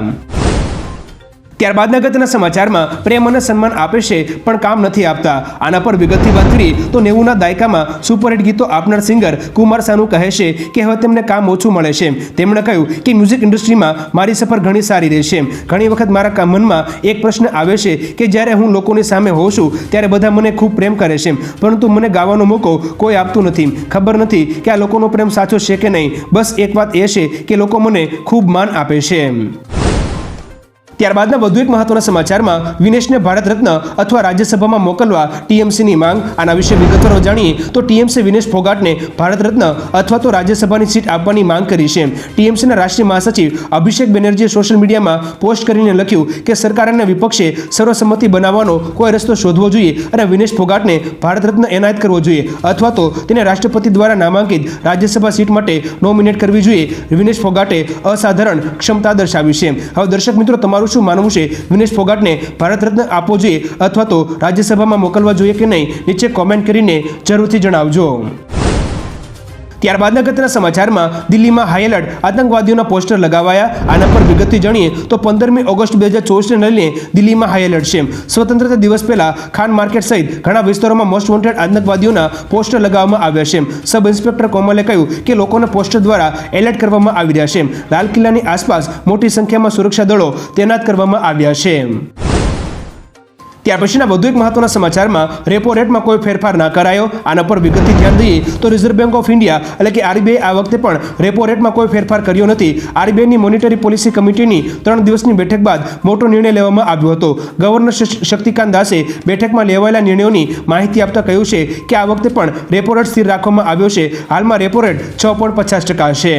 ત્યારબાદના અગત્યના સમાચારમાં પ્રેમ અને સન્માન આપે છે પણ કામ નથી આપતા. આના પર વિગતથી વાત કરીએ તો 90ના દાયકામાં સુપરહિટ ગીતો આપનાર સિંગર કુમાર સાનુ કહે છે કે હવે તેમને કામ ઓછું મળે છે. તેમણે કહ્યું કે મ્યુઝિક ઇન્ડસ્ટ્રીમાં મારી સફર ઘણી સારી રહેશે. ઘણી વખત મારા મનમાં એક પ્રશ્ન આવે છે કે જ્યારે હું લોકોની સામે હોઉં છું ત્યારે બધા મને ખૂબ પ્રેમ કરે છે, પરંતુ મને ગાવાનો મોકો કોઈ આપતું નથી. ખબર નથી કે આ લોકોનો પ્રેમ સાચો છે કે નહીં. બસ એક વાત એ છે કે લોકો મને ખૂબ માન આપે છે. ત્યારબાદના વધુ એક મહત્વના સમાચારમાં વિનેશને ભારત રત્ન અથવા રાજ્યસભામાં મોકલવા ટીએમસીની માંગ. આના વિશે વિગતવાર જાણીએ તો ટીએમસી વિનેશ ફોગાટને ભારત રત્ન અથવા તો રાજ્યસભાની સીટ આપવાની માંગ કરી છે. ટીએમસીના રાષ્ટ્રીય મહાસચિવ અભિષેક બેનર્જીએ સોશિયલ મીડિયામાં પોસ્ટ કરીને લખ્યું કે સરકાર અને વિપક્ષે સર્વસંમતિ બનાવવાનો કોઈ રસ્તો શોધવો જોઈએ અને વિનેશ ફોગાટને ભારત રત્ન એનાયત કરવો જોઈએ અથવા તો તેને રાષ્ટ્રપતિ દ્વારા નામાંકિત રાજ્યસભા સીટ માટે નોમિનેટ કરવી જોઈએ. વિનેશ ફોગાટે અસાધારણ ક્ષમતા દર્શાવી છે. હવે દર્શક મિત્રો, તમારું શું માનવું છે? વિનેશ ફોગાટને ભારત રત્ન આપવો જોઈએ અથવા તો રાજ્યસભામાં મોકલવા જોઈએ કે નહીં? નીચે કોમેન્ટ કરીને જરૂરથી જણાવજો. ત્યારબાદના અગત્યના સમાચારમાં દિલ્હીમાં હાઈ એલર્ટ, આતંકવાદીઓના પોસ્ટર લગાવાયા. આના પર વિગતથી જાણીએ તો 15મી ઓગસ્ટ 2024ને લઈને દિલ્હીમાં હાઈ એલર્ટ છે. સ્વતંત્રતા દિવસ પહેલા ખાન માર્કેટ સહિત ઘણા વિસ્તારોમાં મોસ્ટ વોન્ટેડ આતંકવાદીઓના પોસ્ટર લગાવવામાં આવ્યા છે. સબ ઇન્સ્પેક્ટર કોમલે કહ્યું કે લોકોને પોસ્ટર દ્વારા એલર્ટ કરવામાં આવી રહ્યા છે. લાલ કિલ્લાની આસપાસ મોટી સંખ્યામાં સુરક્ષા દળો તૈનાત કરવામાં આવ્યા છે. ત્યાર પછીના વધુ એક મહત્વના સમાચારમાં રેપો રેટમાં કોઈ ફેરફાર ના કરાયો. આના પર વિગતથી ધ્યાન દઈએ તો રિઝર્વ બેંક ઓફ ઇન્ડિયા એટલે કે આરબીઆઈ આ વખતે પણ રેપો રેટમાં કોઈ ફેરફાર કર્યો નથી. આરબીઆઈની મોનિટરી પોલિસી કમિટીની 3 દિવસની બેઠક બાદ મોટો નિર્ણય લેવામાં આવ્યો હતો. ગવર્નર શક્તિકાંત દાસે બેઠકમાં લેવાયેલા નિર્ણયોની માહિતી આપતા કહ્યું છે કે આ વખતે પણ રેપો રેટ સ્થિર રાખવામાં આવ્યો છે. હાલમાં રેપો રેટ 6.50% છે.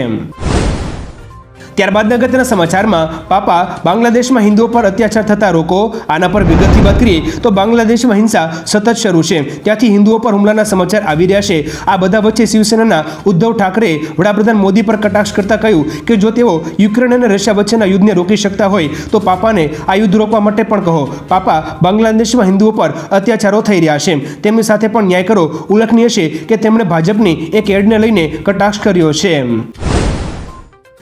ત્યારબાદના અગત્યના સમાચારમાં પાપા બાંગ્લાદેશમાં હિન્દુઓ પર અત્યાચાર થતા રોકો. આના પર વિગતથી વાત કરીએ તો બાંગ્લાદેશમાં હિંસા સતત શરૂ છે. ત્યાંથી હિન્દુઓ પર હુમલાના સમાચાર આવી રહ્યા છે. આ બધા વચ્ચે શિવસેનાના ઉદ્ધવ ઠાકરે વડાપ્રધાન મોદી પર કટાક્ષ કરતા કહ્યું કે જો તેઓ યુક્રેન અને રશિયા વચ્ચેના યુદ્ધને રોકી શકતા હોય તો પાપાને આ યુદ્ધ રોકવા માટે પણ કહો. પાપા બાંગ્લાદેશમાં હિન્દુઓ પર અત્યાચારો થઈ રહ્યા છે, તેમની સાથે પણ ન્યાય કરો. ઉલ્લેખનીય છે કે તેમણે ભાજપની એક એડને લઈને કટાક્ષ કર્યો છે.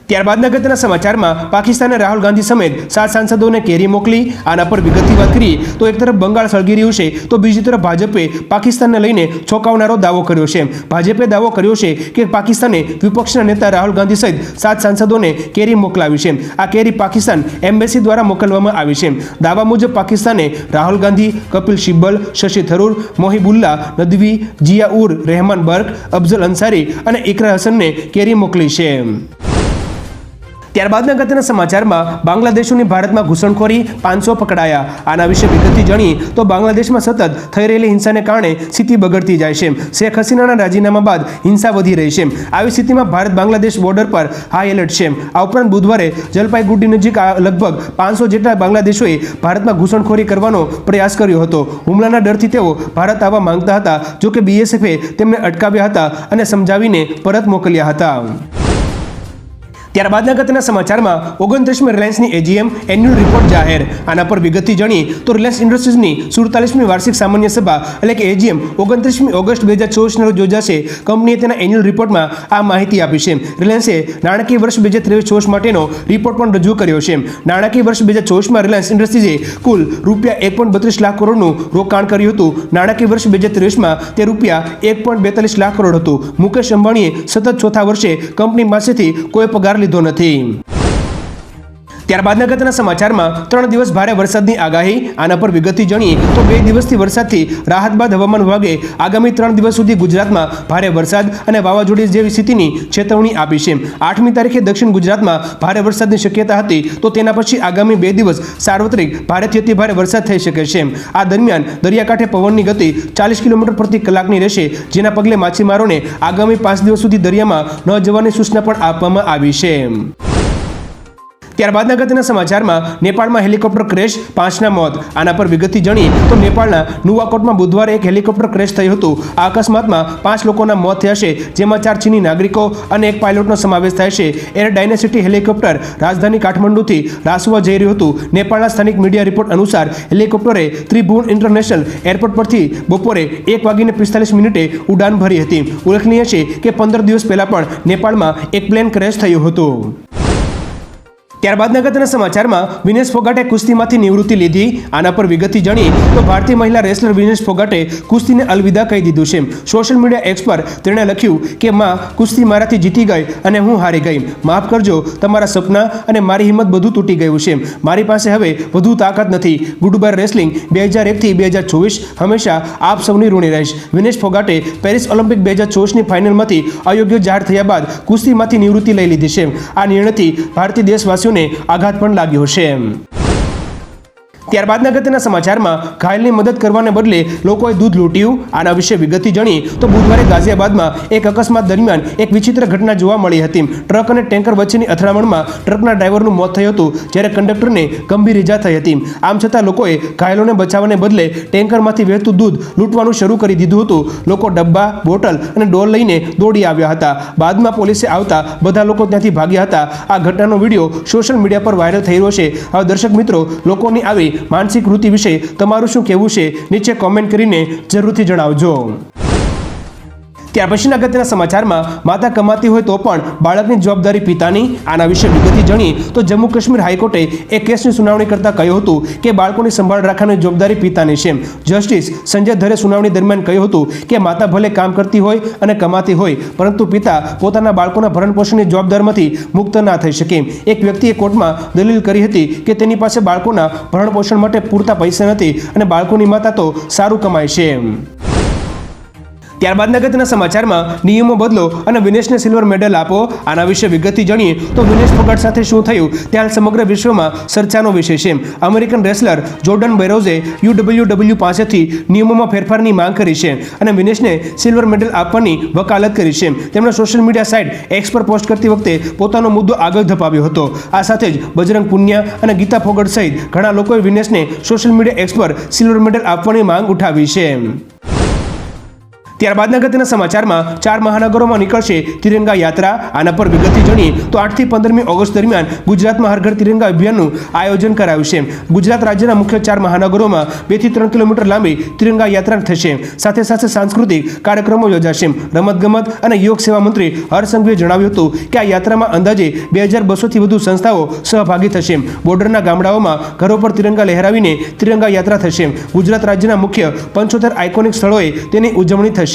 ત્યારબાદના અગત્યના સમાચારમાં પાકિસ્તાને રાહુલ ગાંધી સમેત 7 સાંસદોને કેરી મોકલી. આના પર વિગતથી વાત કરીએ તો એક તરફ બંગાળ સળગી રહ્યું છે તો બીજી તરફ ભાજપે પાકિસ્તાનને લઈને ચોંકાવનારો દાવો કર્યો છે. ભાજપે દાવો કર્યો છે કે પાકિસ્તાને વિપક્ષના નેતા રાહુલ ગાંધી સહિત 7 સાંસદોને કેરી મોકલાવી છે. આ કેરી પાકિસ્તાન એમ્બેસી દ્વારા મોકલવામાં આવી છે. દાવા મુજબ પાકિસ્તાને રાહુલ ગાંધી, કપિલ સિબ્બલ, શશી થરૂર, મોહિબુલ્લા નદવી, જિયા ઉર રહેમાન બર્ક, અફઝલ અંસારી અને ઇકરા હસનને કેરી મોકલી છે. ત્યારબાદના અગત્યના સમાચારમાં બાંગ્લાદેશોની ભારતમાં ઘૂસણખોરી, 500 પકડાયા. આના વિશે વિગતથી જાણીએ તો બાંગ્લાદેશમાં સતત થઈ રહેલી હિંસાને કારણે સ્થિતિ બગડતી જાય છે. શેખ હસીનાના રાજીનામા બાદ હિંસા વધી રહી છે. આવી સ્થિતિમાં ભારત બાંગ્લાદેશ બોર્ડર પર હાઈ એલર્ટ છે. આ ઉપરાંત બુધવારે જલપાઈગુડી નજીક લગભગ 500 જેટલા બાંગ્લાદેશોએ ભારતમાં ઘૂસણખોરી કરવાનો પ્રયાસ કર્યો હતો. હુમલાના ડરથી તેઓ ભારત આવવા માંગતા હતા, જોકે બીએસએફે તેમને અટકાવ્યા હતા અને સમજાવીને પરત મોકલ્યા હતા. ત્યારબાદના અગત્યના સમાચારમાં 29મી રિલાયન્સની એજીએમ એન્યુઅલ રિપોર્ટ જાહેર. આના પર વિગતથી જાણીએ તો રિલાયન્સ ઇન્ડસ્ટ્રીઝની 47મી વાર્ષિક સામાન્ય સભા એટલે કે એજીએમ 29મી ઓગસ્ટ 2024 રોજ યોજાશે. કંપનીએ તેના એન્યુઅલ રિપોર્ટમાં આ માહિતી આપી છે. રિલાયન્સે નાણાકીય વર્ષ 2023-24 માટેનો રિપોર્ટ પણ રજૂ કર્યો છે. નાણાકીય વર્ષ 2024માં રિલાયન્સ ઇન્ડસ્ટ્રીઝે કુલ રૂપિયા 1.32 લાખ કરોડનું રોકાણ કર્યું હતું. નાણાકીય વર્ષ 2023માં તે રૂપિયા 1.42 લાખ કરોડ હતું. મુકેશ અંબાણીએ સતત ચોથા વર્ષે કંપની પાસેથી કોઈ પગાર લીધો નથી. ત્યારબાદના અગત્યના સમાચારમાં 3 દિવસ ભારે વરસાદની આગાહી. આના પર વિગતથી જાણીએ તો 2 દિવસથી વરસાદથી રાહત બાદ હવામાન વિભાગે આગામી 3 દિવસ સુધી ગુજરાતમાં ભારે વરસાદ અને વાવાઝોડી જેવી સ્થિતિની ચેતવણી આપી છે. 8મી તારીખે દક્ષિણ ગુજરાતમાં ભારે વરસાદની શક્યતા હતી, તો તેના પછી આગામી 2 દિવસ સાર્વત્રિક ભારેથી અતિભારે વરસાદ થઈ શકે છે. આ દરમિયાન દરિયાકાંઠે પવનની ગતિ 40 કિલોમીટર પ્રતિ કલાકની રહેશે, જેના પગલે માછીમારોને આગામી 5 દિવસ સુધી દરિયામાં ન જવાની સૂચના પણ આપવામાં આવી છે. ત્યારબાદના અગત્યના સમાચારમાં નેપાળમાં હેલિકોપ્ટર ક્રેશ, 5ના મોત. આના પર વિગતથી જાણીએ તો નેપાળના નુવાકોટમાં બુધવારે એક હેલિકોપ્ટર ક્રેશ થયું હતું. આ અકસ્માતમાં 5 લોકોના મોત થયા છે, જેમાં 4 ચીની નાગરિકો અને એક પાયલોટનો સમાવેશ થાય છે. એર ડાયનેસિટી હેલિકોપ્ટર રાજધાની કાઠમંડુથી રાસુવા જઈ રહ્યું હતું. નેપાળના સ્થાનિક મીડિયા રિપોર્ટ અનુસાર હેલિકોપ્ટરે ત્રિભુવન ઇન્ટરનેશનલ એરપોર્ટ પરથી બપોરે 1:45 ઉડાન ભરી હતી. ઉલ્લેખનીય છે કે 15 દિવસ પહેલા પણ નેપાળમાં એક પ્લેન ક્રેશ થયું હતું. ત્યારબાદના અગત્યના સમાચારમાં વિનેશ ફોગાટે કુસ્તીમાંથી નિવૃત્તિ લીધી. આના પર વિગતથી જાણીએ તો ભારતીય મહિલા રેસલર વિનેશ ફોગાટે કુસ્તીને અલવિદા કહી દીધું છે. સોશિયલ મીડિયા એક્સ પર તેણે લખ્યું કે માં, કુસ્તી મારાથી જીતી ગઈ અને હું હારી ગઈ. માફ કરજો, તમારા સપના અને મારી હિંમત બધું તૂટી ગયું છે. મારી પાસે હવે વધુ તાકાત નથી. ગુડ બાય રેસલિંગ 2001થી 2024 હંમેશા આપ સૌની ઋણી રહીશ. વિનેશ ફોગાટે પેરિસ ઓલિમ્પિક 2024ની ફાઇનલમાંથી અયોગ્ય જાહેર થયા બાદ કુસ્તીમાંથી નિવૃત્તિ લઈ લીધી છે. આ નિર્ણયથી ભારતીય દેશવાસીઓ આઘાત પણ લાગ્યો છે. ત્યારબાદના અગત્યના સમાચારમાં ઘાયલની મદદ કરવાને બદલે લોકોએ દૂધ લૂંટ્યું. આના વિશે વિગતથી જાણીએ તો બુધવારે ગાઝિયાબાદમાં એક અકસ્માત દરમિયાન એક વિચિત્ર ઘટના જોવા મળી હતી. ટ્રક અને ટેન્કર વચ્ચેની અથડામણમાં ટ્રકના ડ્રાઈવરનું મોત થયું હતું, જ્યારે કંડક્ટરને ગંભીર ઇજા થઈ હતી. આમ છતાં લોકોએ ઘાયલોને બચાવવાને બદલે ટેન્કરમાંથી વહેતું દૂધ લૂંટવાનું શરૂ કરી દીધું હતું. લોકો ડબ્બા, બોટલ અને ડોલ લઈને દોડી આવ્યા હતા. બાદમાં પોલીસે આવતા બધા લોકો ત્યાંથી ભાગ્યા હતા. આ ઘટનાનો વિડીયો સોશિયલ મીડિયા પર વાયરલ થઈ રહ્યો છે. હવે દર્શક મિત્રો, લોકોની આવી માનસિક વૃત્તિ વિશે તમારું શું કહેવું છે? નીચે કોમેન્ટ કરીને જરૂરથી જણાવજો. ત્યાર પછીના અગત્યના સમાચારમાં માતા કમાતી હોય તો પણ બાળકની જવાબદારી પિતાની. આના વિશે વિગતથી જાણીએ તો જમ્મુ કાશ્મીર હાઈકોર્ટે એક કેસની સુનાવણી કરતા કહ્યું હતું કે બાળકોની સંભાળ રાખવાની જવાબદારી પિતાની છે. જસ્ટિસ સંજય ધરે સુનાવણી દરમિયાન કહ્યું હતું કે માતા ભલે કામ કરતી હોય અને કમાતી હોય, પરંતુ પિતા પોતાના બાળકોના ભરણપોષણની જવાબદારીમાંથી મુક્ત ના થઈ શકે. એક વ્યક્તિએ કોર્ટમાં દલીલ કરી હતી કે તેની પાસે બાળકોના ભરણપોષણ માટે પૂરતા પૈસા નથી અને બાળકોની માતા તો સારું કમાય છે. ત્યારબાદના અગત્યના સમાચારમાં નિયમો બદલો અને વિનેશને સિલ્વર મેડલ આપો. આના વિશે વિગતથી જાણીએ તો વિનેશ ફોગાટ સાથે શું થયું તે હાલ સમગ્ર વિશ્વમાં ચર્ચાનો વિષય છે. અમેરિકન રેસલર જોર્ડન બેરોઝે UWW પાસેથી નિયમોમાં ફેરફારની માંગ કરી છે અને વિનેશને સિલ્વર મેડલ આપવાની વકાલત કરી છે. તેમણે સોશિયલ મીડિયા સાઇટ એક્સ પર પોસ્ટ કરતી વખતે પોતાનો મુદ્દો આગળ ધપાવ્યો હતો. આ સાથે જ બજરંગ પુનિયા અને ગીતા ફોગટ સહિત ઘણા લોકોએ વિનેશને સોશિયલ મીડિયા એક્સ પર સિલ્વર મેડલ આપવાની માંગ ઉઠાવી છે. ત્યારબાદના અગત્યના સમાચારમાં 4 મહાનગરોમાં નીકળશે તિરંગા યાત્રા. આના પર વિગતથી જાણીએ તો 8 થી 15મી ઓગસ્ટ દરમિયાન ગુજરાતમાં હર ઘર તિરંગા અભિયાનનું આયોજન કરાયું છે. ગુજરાત રાજ્યના મુખ્ય 4 મહાનગરોમાં 2 થી 3 કિલોમીટર લાંબી તિરંગા યાત્રા થશે. સાથે સાથે સાંસ્કૃતિક કાર્યક્રમો યોજાશે. રમતગમત અને યુવક સેવા મંત્રી હર્ષ સંઘવીએ જણાવ્યું હતું કે આ યાત્રામાં અંદાજે 2200થી વધુ સંસ્થાઓ સહભાગી થશે. બોર્ડરના ગામડાઓમાં ઘરો પર તિરંગા લહેરાવીને તિરંગા યાત્રા થશે. ગુજરાત રાજ્યના મુખ્ય 75 આઇકોનિક સ્થળોએ તેની ઉજવણી થશે.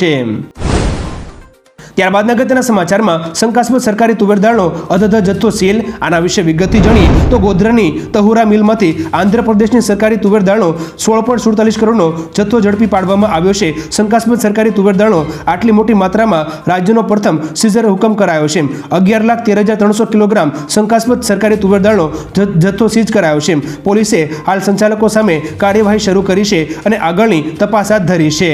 ત્યારબાદના અગત્યના સમાચારમાં શંકાસ્પદ સરકારી તુવેર દાળનો અધધ જથ્થો સીલ. આના વિશે વિગતથી જાણીએ તો ગોધરાની તહુરા મિલમાંથી આંધ્રપ્રદેશની સરકારી તુવેર દાળનો 16.47 કરોડનો જથ્થો ઝડપી પાડવામાં આવ્યો છે. શંકાસ્પદ સરકારી તુવેર દાળનો આટલી મોટી માત્રામાં રાજ્યનો પ્રથમ સીઝર હુકમ કરાયો છે. 11,13,300 કિલોગ્રામ શંકાસ્પદ સરકારી તુવેર દાળનો જથ્થો સીઝ કરાયો છે. પોલીસે હાલ સંચાલકો સામે કાર્યવાહી શરૂ કરી છે અને આગળની તપાસ હાથ ધરી છે.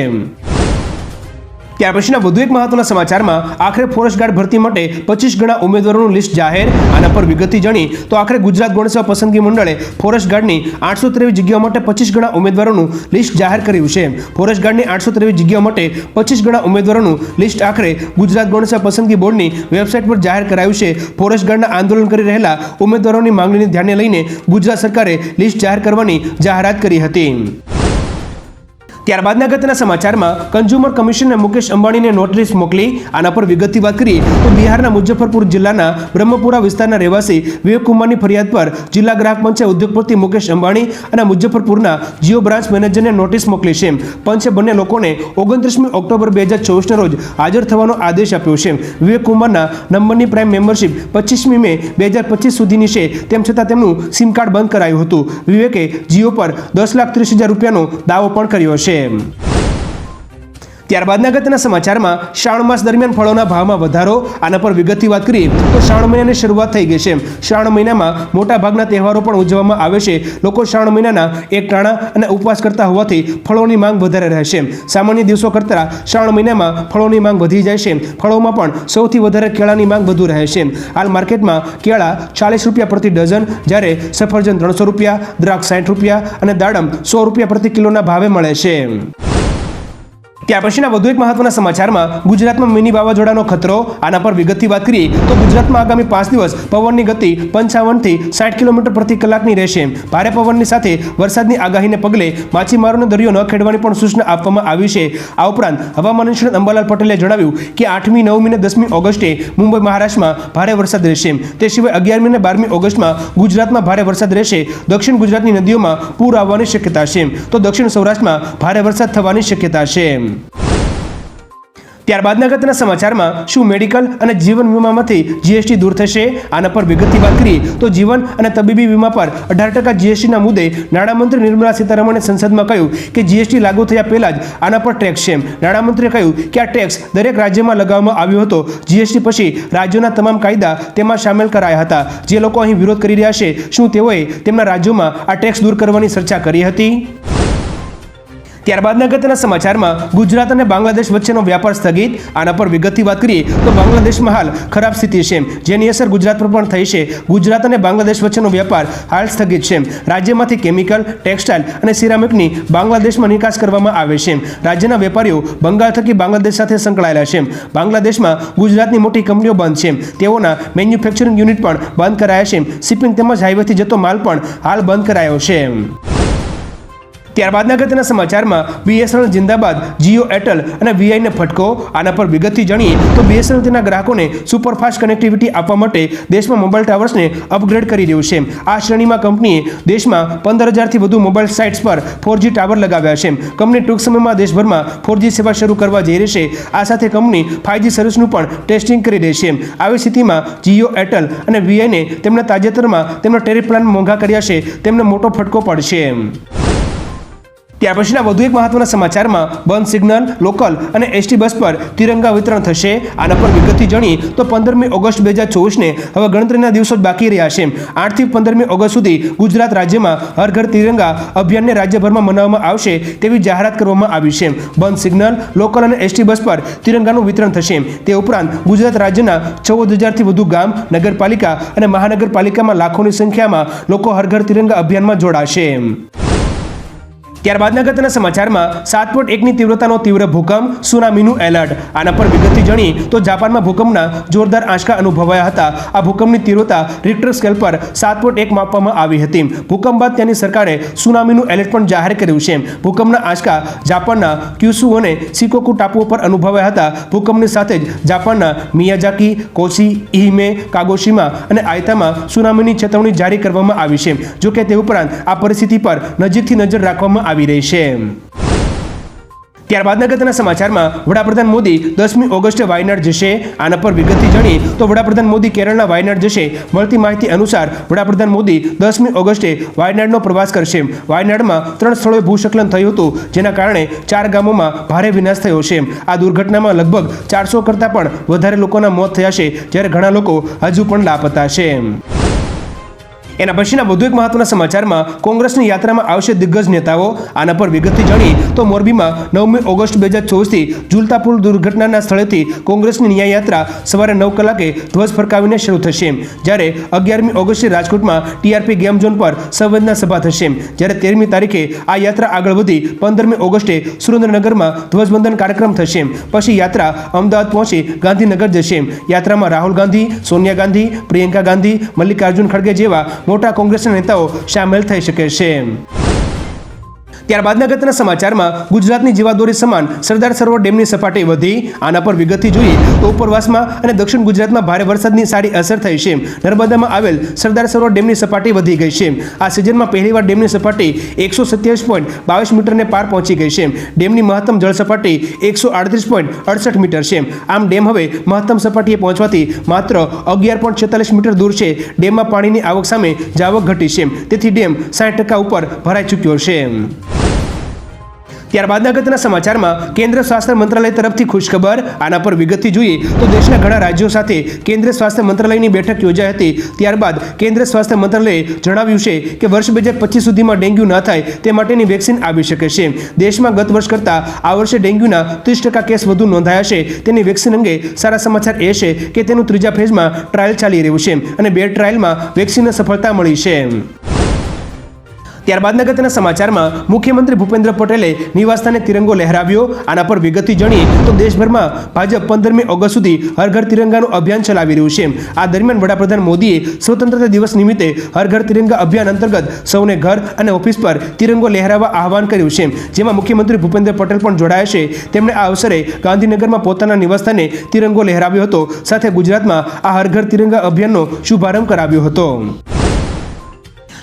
ત્યાર પછીના વધુ એક મહત્વના સમાચારમાં આખરે ફોરેસ્ટ ગાર્ડ ભરતી માટે 25 ગણા ઉમેદવારોનું લિસ્ટ જાહેર. આના પર વિગતથી જાણી તો આખરે ગુજરાત ગૌણ સેવા પસંદગી મંડળે ફોરેસ્ટ ગાર્ડની 823 જગ્યાઓ માટે 25 ગણા ઉમેદવારોનું લિસ્ટ જાહેર કર્યું છે. ફોરેસ્ટ ગાર્ડની 823 જગ્યાઓ માટે 25 ગણા ઉમેદવારોનું લિસ્ટ આખરે ગુજરાત ગૌણ સેવા પસંદગી બોર્ડની વેબસાઇટ પર જાહેર કરાયું છે. ફોરેસ્ટ ગાર્ડના આંદોલન કરી રહેલા ઉમેદવારોની માંગણીને ધ્યાને લઈને ગુજરાત સરકારે લિસ્ટ જાહેર કરવાની જાહેરાત કરી હતી. ત્યારબાદના અગત્યના સમાચારમાં કન્ઝ્યુમર કમિશનને મુકેશ અંબાણીને નોટિસ મોકલી. આના પર વિગતથી વાત કરીએ તો બિહારના મુઝફ્ફરપુર જિલ્લાના બ્રહ્મપુરા વિસ્તારના રહેવાસી વિવેક કુમારની ફરિયાદ પર જિલ્લા ગ્રાહક પંચે ઉદ્યોગપતિ મુકેશ અંબાણી અને મુઝફ્ફરપુરના જીઓ બ્રાન્ચ મેનેજરને નોટિસ મોકલી છે. પંચે બંને લોકોને 29 ઓક્ટોબર 2024ના રોજ હાજર થવાનો આદેશ આપ્યો છે. વિવેક કુમારના નંબરની પ્રાઇમ મેમ્બરશિપ 25મી મે 2025 સુધીની છે. તેમ છતાં તેમનું સિમ કાર્ડ બંધ કરાયું હતું. વિવેકે જીઓ પર 10,30,000 રૂપિયાનો દાવો પણ કર્યો છે. ત્યારબાદના અગત્યના સમાચારમાં શ્રાવણ માસ દરમિયાન ફળોના ભાવમાં વધારો. આના પર વિગતથી વાત કરીએ તો શ્રાવણ મહિનાની શરૂઆત થઈ ગઈ છે. શ્રાવણ મહિનામાં મોટા ભાગના તહેવારો પણ ઉજવવામાં આવે છે. લોકો શ્રાવણ મહિનાના એકટાણા અને ઉપવાસ કરતા હોવાથી ફળોની માંગ વધારે રહેશે. સામાન્ય દિવસો કરતાં શ્રાવણ મહિનામાં ફળોની માંગ વધી જાય છે. ફળોમાં પણ સૌથી વધારે કેળાની માંગ વધુ રહે છે. હાલ માર્કેટમાં કેળા 40 રૂપિયા પ્રતિ ડઝન, જ્યારે સફરજન 300 રૂપિયા, દ્રાક્ષ 60 રૂપિયા અને દાડમ 100 રૂપિયા પ્રતિ કિલોના ભાવે મળે છે. ત્યાર પછીના વધુ એક મહત્વના સમાચારમાં ગુજરાતમાં મિની વાવાઝોડાનો ખતરો. આના પર વિગતથી વાત કરીએ તો ગુજરાતમાં આગામી 5 દિવસ પવનની ગતિ 55 થી 60 કિલોમીટર પ્રતિ કલાકની રહેશે. ભારે પવનની સાથે વરસાદની આગાહીને પગલે માછીમારોને દરિયો ન ખેડવાની પણ સૂચના આપવામાં આવી છે. આ ઉપરાંત હવામાન નિષ્ણાત અંબાલાલ પટેલે જણાવ્યું કે 8મી, 9મી અને 10મી ઓગસ્ટે મુંબઈ, મહારાષ્ટ્રમાં ભારે વરસાદ રહેશે. તે સિવાય 11મી અને 12મી ઓગસ્ટમાં ગુજરાતમાં ભારે વરસાદ રહેશે. દક્ષિણ ગુજરાતની નદીઓમાં પૂર આવવાની શક્યતા છે, તો દક્ષિણ સૌરાષ્ટ્રમાં ભારે વરસાદ થવાની શક્યતા છે. ત્યારબાદના અગત્યના સમાચારમાં શું મેડિકલ અને જીવન વીમામાંથી જીએસટી દૂર થશે? આના પર વિગતથી વાત કરીએ તો જીવન અને તબીબી વીમા પર 18% જીએસટીના મુદ્દે નાણામંત્રી નિર્મલા સીતારમણે સંસદમાં કહ્યું કે જીએસટી લાગુ થયા પહેલા જ આના પર ટેક્સ છે. નાણામંત્રીએ કહ્યું કે આ ટેક્સ દરેક રાજ્યમાં લગાવવામાં આવ્યો હતો. જીએસટી પછી રાજ્યોના તમામ કાયદા તેમાં સામેલ કરાયા હતા. જે લોકો અહીં વિરોધ કરી રહ્યા છે, શું તેઓએ તેમના રાજ્યોમાં આ ટેક્સ દૂર કરવાની ચર્ચા કરી હતી? ત્યારબાદના અગત્યના સમાચારમાં ગુજરાત અને બાંગ્લાદેશ વચ્ચેનો વ્યાપાર સ્થગિત. આના પર વિગતથી વાત કરીએ તો બાંગ્લાદેશમાં હાલ ખરાબ સ્થિતિ છે, જેની અસર ગુજરાત પર પણ થઈ છે. ગુજરાત અને બાંગ્લાદેશ વચ્ચેનો વ્યાપાર હાલ સ્થગિત છે. રાજ્યમાંથી કેમિકલ, ટેક્સટાઇલ અને સિરામિકની બાંગ્લાદેશમાં નિકાસ કરવામાં આવે છે. રાજ્યના વેપારીઓ બંગાળ થકી બાંગ્લાદેશ સાથે સંકળાયેલા છે. બાંગ્લાદેશમાં ગુજરાતની મોટી કંપનીઓ બંધ છે. તેઓના મેન્યુફેક્ચરિંગ યુનિટ પણ બંધ કરાયા છે. શિપિંગ તેમજ હાઈવેથી જતો માલ પણ હાલ બંધ કરાયો છે. ત્યારબાદના અગત્યના સમાચારમાં બીએસએનએલ જિંદાબાદ, જીઓ, એરટેલ અને વીઆઈને ફટકો. આના પર વિગતથી જાણીએ તો બીએસએનએલ તેના ગ્રાહકોને સુપરફાસ્ટ કનેક્ટિવિટી આપવા માટે દેશમાં મોબાઈલ ટાવર્સને અપગ્રેડ કરી રહ્યું છે. આ શ્રેણીમાં કંપનીએ દેશમાં 15,000થી વધુ મોબાઈલ સાઇટ્સ પર 4G ટાવર લગાવ્યા છે. કંપની ટૂંક સમયમાં દેશભરમાં 4G સેવા શરૂ કરવા જઈ રહી છે. આ સાથે કંપની 5G સર્વિસનું પણ ટેસ્ટિંગ કરી રહી છે. આવી સ્થિતિમાં જીઓ, એરટેલ અને વીઆઈને તેમના તાજેતરમાં તેમના ટેરિફ પ્લાન મોંઘા કર્યા છે. તેમને મોટો ફટકો પડશે. ત્યાર પછીના વધુ એક મહત્વના સમાચારમાં બંધ સિગ્નલ, લોકલ અને એસટી બસ પર તિરંગા વિતરણ થશે. આના પર વિગતથી જાણીએ તો 15મી ઓગસ્ટ 2024ને હવે ગણતરીના દિવસો જ બાકી રહ્યા છે. 8થી 15મી ઓગસ્ટ સુધી ગુજરાત રાજ્યમાં હર ઘર તિરંગા અભિયાનને રાજ્યભરમાં મનાવવામાં આવશે તેવી જાહેરાત કરવામાં આવી છે. બંધ સિગ્નલ, લોકલ અને એસટી બસ પર તિરંગાનું વિતરણ થશે. તે ઉપરાંત ગુજરાત રાજ્યના 14,000થી વધુ ગામ, નગરપાલિકા અને મહાનગરપાલિકામાં લાખોની સંખ્યામાં લોકો હર ઘર તિરંગા અભિયાનમાં જોડાશે. ત્યારબાદના અગત્યના સમાચારમાં 7.1ની તીવ્રતાનો તીવ્ર ભૂકંપ, સુનામીનું એલર્ટ. આના પર વિગતથી જાણીએ તો જાપાનમાં ભૂકંપના જોરદાર આંચકા અનુભવાયા હતા. આ ભૂકંપની તીવ્રતા રિક્ટર સ્કેલ પર 7.1 માપવામાં આવી હતી. ભૂકંપ બાદ ત્યાંની સરકારે સુનામીનું એલર્ટ પણ જાહેર કર્યું છે. ભૂકંપના આંચકા જાપાનના ક્યુસુ અને શિકોકુ ટાપુઓ પર અનુભવાયા હતા. ભૂકંપની સાથે જ જાપાનના મિયાઝાકી, કોચી, ઇહિમે, કાગોશીમા અને આયતામાં સુનામીની ચેતવણી જારી કરવામાં આવી છે. જોકે તે ઉપરાંત આ પરિસ્થિતિ પર નજીકથી નજર રાખવામાં આવી રહી છે. ત્યારબાદના અગત્યના સમાચારમાં વડાપ્રધાન મોદી 10મી ઓગસ્ટે વાયનાડ જશે. આના પર વિગતથી જાણીએ તો વડાપ્રધાન મોદી કેરળના વાયનાડ જશે. મળતી માહિતી અનુસાર વડાપ્રધાન મોદી 10મી ઓગસ્ટે વાયનાડનો પ્રવાસ કરશે. વાયનાડમાં 3 સ્થળોએ ભૂસ્ખલન થયું હતું, જેના કારણે 4 ગામોમાં ભારે વિનાશ થયો છે. આ દુર્ઘટનામાં લગભગ 400 કરતાં પણ વધારે લોકોના મોત થયા છે, જ્યારે ઘણા લોકો હજુ પણ લાપતા છે. એના પછીના વધુ એક મહત્વના સમાચારમાં કોંગ્રેસની યાત્રામાં આવશે દિગ્ગજ નેતાઓ. આના પર વિગતથી જાણીએ તો મોરબીમાં 9મી ઓગસ્ટ 2024થી ઝૂલતા પુલ દુર્ઘટનાના સ્થળેથી કોંગ્રેસની ન્યાય યાત્રા સવારે 9 કલાકે ધ્વજ ફરકાવીને શરૂ થશે, જ્યારે 11મી ઓગસ્ટે રાજકોટમાં ટીઆરપી ગેમ ઝોન પર સંવેદના સભા થશે, જ્યારે 13મી તારીખે આ યાત્રા આગળ વધી 15મી ઓગસ્ટે સુરેન્દ્રનગરમાં ધ્વજવંદન કાર્યક્રમ થશે. પછી યાત્રા અમદાવાદ પહોંચી ગાંધીનગર જશે. યાત્રામાં રાહુલ ગાંધી, સોનિયા ગાંધી, પ્રિયંકા ગાંધી, મલ્લિકાર્જુન ખડગે જેવા મોટા કોંગ્રેસના નેતાઓ સામેલ થઈ શકે છે. ત્યારબાદના અગત્યના સમાચારમાં ગુજરાતની જીવાદોરી સમાન સરદાર સરોવર ડેમની સપાટી વધી. આના પર વિગતથી જોઈએ તો ઉપરવાસમાં અને દક્ષિણ ગુજરાતમાં ભારે વરસાદની સારી અસર થઈ છે. નર્મદામાં આવેલ સરદાર સરોવર ડેમની સપાટી વધી ગઈ છે. આ સિઝનમાં પહેલીવાર ડેમની સપાટી 127.22 મીટરને પાર પહોંચી ગઈ છે. ડેમની મહત્તમ જળ સપાટી 138.68 મીટર છે. આમ ડેમ હવે મહત્તમ સપાટીએ પહોંચવાથી માત્ર 11.46 મીટર દૂર છે. ડેમમાં પાણીની આવક સામે જાવક ઘટી છે, તેથી ડેમ 60% ઉપર ભરાઈ ચૂક્યો છે. ત્યારબાદના અગત્યના સમાચારમાં કેન્દ્ર સ્વાસ્થ્ય મંત્રાલય તરફથી ખુશખબર. આના પર વિગતથી જોઈએ તો દેશના ઘણા રાજ્યો સાથે કેન્દ્રીય સ્વાસ્થ્ય મંત્રાલયની બેઠક યોજાઈ હતી. ત્યારબાદ કેન્દ્રીય સ્વાસ્થ્ય મંત્રાલયે જણાવ્યું છે કે વર્ષ 2025 સુધીમાં ડેન્ગ્યુ ન થાય તે માટેની વેક્સિન આવી શકે છે. દેશમાં ગત વર્ષ કરતાં આ વર્ષે ડેન્ગ્યુના 30% કેસ વધુ નોંધાયા છે. તેની વેક્સિન અંગે સારા સમાચાર એ છે કે તેનું ત્રીજા ફેઝમાં ટ્રાયલ ચાલી રહ્યું છે અને 2 ટ્રાયલમાં વેક્સિનને સફળતા મળી છે. ત્યારબાદના અગત્યના સમાચારમાં મુખ્યમંત્રી ભૂપેન્દ્ર પટેલે નિવાસસ્થાને તિરંગો લહેરાવ્યો. આના પર વિગતથી જાણીએ તો દેશભરમાં ભાજપ 15મી ઓગસ્ટ સુધી હર ઘર તિરંગાનું અભિયાન ચલાવી રહ્યું છે. આ દરમિયાન વડાપ્રધાન મોદીએ સ્વતંત્રતા દિવસ નિમિત્તે હર ઘર તિરંગા અભિયાન અંતર્ગત સૌને ઘર અને ઓફિસ પર તિરંગો લહેરાવવા આહવાન કર્યું છે, જેમાં મુખ્યમંત્રી ભૂપેન્દ્ર પટેલ પણ જોડાયા છે. તેમણે આ અવસરે ગાંધીનગરમાં પોતાના નિવાસસ્થાને તિરંગો લહેરાવ્યો હતો, સાથે ગુજરાતમાં આ હર ઘર તિરંગા અભિયાનનો શુભારંભ કરાવ્યો હતો.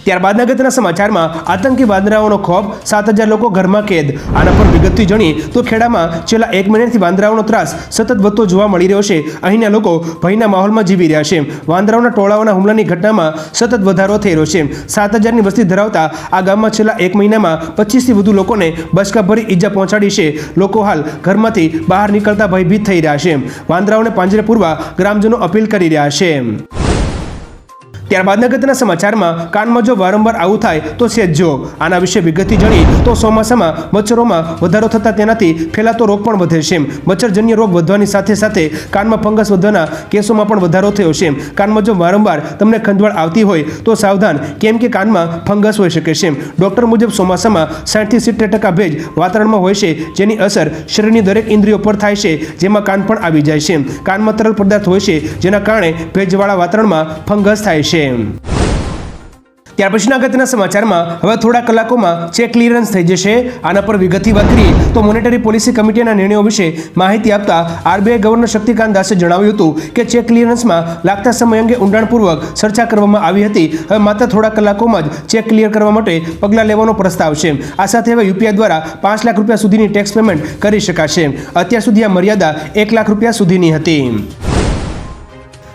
ત્યારબાદના અગત્યના સમાચારમાં આતંકી વાંદરાઓનો ખોફ, 7,000 લોકો ઘરમાં કેદ. આના પર વિગતથી જાણીએ તો ખેડામાં છેલ્લા 1 મહિનાથી વાંદરાઓનો ત્રાસ સતત વધતો જોવા મળી રહ્યો છે. અહીંના લોકો ભયના માહોલમાં જીવી રહ્યા છે. વાંદરાઓના ટોળાઓના હુમલાની ઘટનામાં સતત વધારો થઈ રહ્યો છે. 7,000ની વસ્તી ધરાવતા આ ગામમાં છેલ્લા 1 મહિનામાં 25થી વધુ લોકોને બચકાભરી ઈજા પહોંચાડી છે. લોકો હાલ ઘરમાંથી બહાર નીકળતા ભયભીત થઈ રહ્યા છે. વાંદરાઓને પાંજરે પૂરવા ગ્રામજનો અપીલ કરી રહ્યા છે. ત્યારબાદના અગત્યના સમાચારમાં કાનમાં જો વારંવાર આવું થાય તો સેજજો. આના વિશે વિગતથી જાણીએ તો ચોમાસામાં મચ્છરોમાં વધારો થતાં તેનાથી ફેલાતો રોગ પણ વધે છે. મચ્છરજન્ય રોગ વધવાની સાથે સાથે કાનમાં ફંગસ વધવાના કેસોમાં પણ વધારો થયો છે. કાનમાં જો વારંવાર તમને ખંજવાળ આવતી હોય તો સાવધાન, કેમ કે કાનમાં ફંગસ હોઈ શકે છે. ડોક્ટર મુજબ ચોમાસામાં 60થી 70% ભેજ વાતાવરણમાં હોય છે, જેની અસર શરીરની દરેક ઇન્દ્રિયો પર થાય છે, જેમાં કાન પણ આવી જાય છે. કાનમાં તરલ પદાર્થ હોય છે, જેના કારણે ભેજવાળા વાતાવરણમાં ફંગસ થાય છે. ત્યાર પછીના અગત્યના સમાચારમાં હવે થોડા કલાકોમાં ચેક ક્લિયરન્સ થઈ જશે. આના પર વિગતથી વાત કરીએ તો મોનેટરી પોલિસી કમિટીના નિર્ણયો વિશે માહિતી આપતા આરબીઆઈ ગવર્નર શક્તિકાંત દાસે જણાવ્યું હતું કે ચેક ક્લિયરન્સમાં લાગતા સમય અંગે ઊંડાણપૂર્વક ચર્ચા કરવામાં આવી હતી. હવે માત્ર થોડા કલાકોમાં જ ચેક ક્લિયર કરવા માટે પગલાં લેવાનો પ્રસ્તાવ છે. આ સાથે હવે યુપીઆઈ દ્વારા 5 લાખ રૂપિયા સુધીની ટેક્સ પેમેન્ટ કરી શકાશે. અત્યાર સુધી આ મર્યાદા 1 લાખ રૂપિયા સુધીની હતી.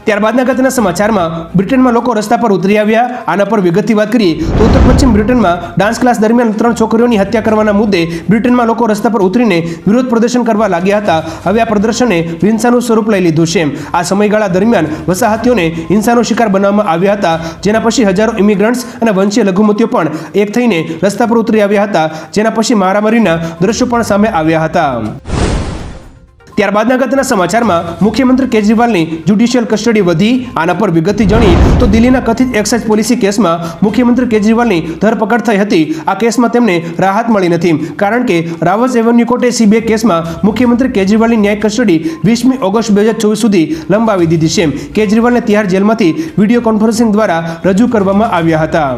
ત્યારબાદના અગત્યના સમાચારમાં બ્રિટનમાં લોકો રસ્તા પર ઉતરી આવ્યા. આના પર વિગતથી વાત કરીએ તો ઉત્તર પશ્ચિમ બ્રિટનમાં ડાન્સ ક્લાસ દરમિયાન 3 છોકરીઓની હત્યા કરવાના મુદ્દે બ્રિટનમાં લોકો રસ્તા પર ઉતરીને વિરોધ પ્રદર્શન કરવા લાગ્યા હતા. હવે આ પ્રદર્શને હિંસાનું સ્વરૂપ લઈ લીધું છે. આ સમયગાળા દરમિયાન વસાહતીઓને હિંસાનો શિકાર બનાવવામાં આવ્યા હતા, જેના પછી હજારો ઇમિગ્રન્ટ્સ અને વંશીય લઘુમતીઓ પણ એક થઈને રસ્તા પર ઉતરી આવ્યા હતા, જેના પછી મારામારીના દ્રશ્યો પણ સામે આવ્યા હતા. ત્યારબાદના અગત્યના સમાચારમાં મુખ્યમંત્રી કેજરીવાલની જ્યુડિશિયલ કસ્ટડી વધી. આના પર વિગતથી જાણીએ તો દિલ્હીના કથિત એક્સાઇઝ પોલિસી કેસમાં મુખ્યમંત્રી કેજરીવાલની ધરપકડ થઈ હતી. આ કેસમાં તેમને રાહત મળી નથી, કારણ કે રાવસ એવન્યુ કોર્ટે સીબીઆઈ કેસમાં મુખ્યમંત્રી કેજરીવાલની ન્યાયિક કસ્ટડી 20મી ઓગસ્ટ 2024 સુધી લંબાવી દીધી છે. કેજરીવાલને તિહાર જેલમાંથી વિડીયો કોન્ફરન્સિંગ દ્વારા રજૂ કરવામાં આવ્યા હતા.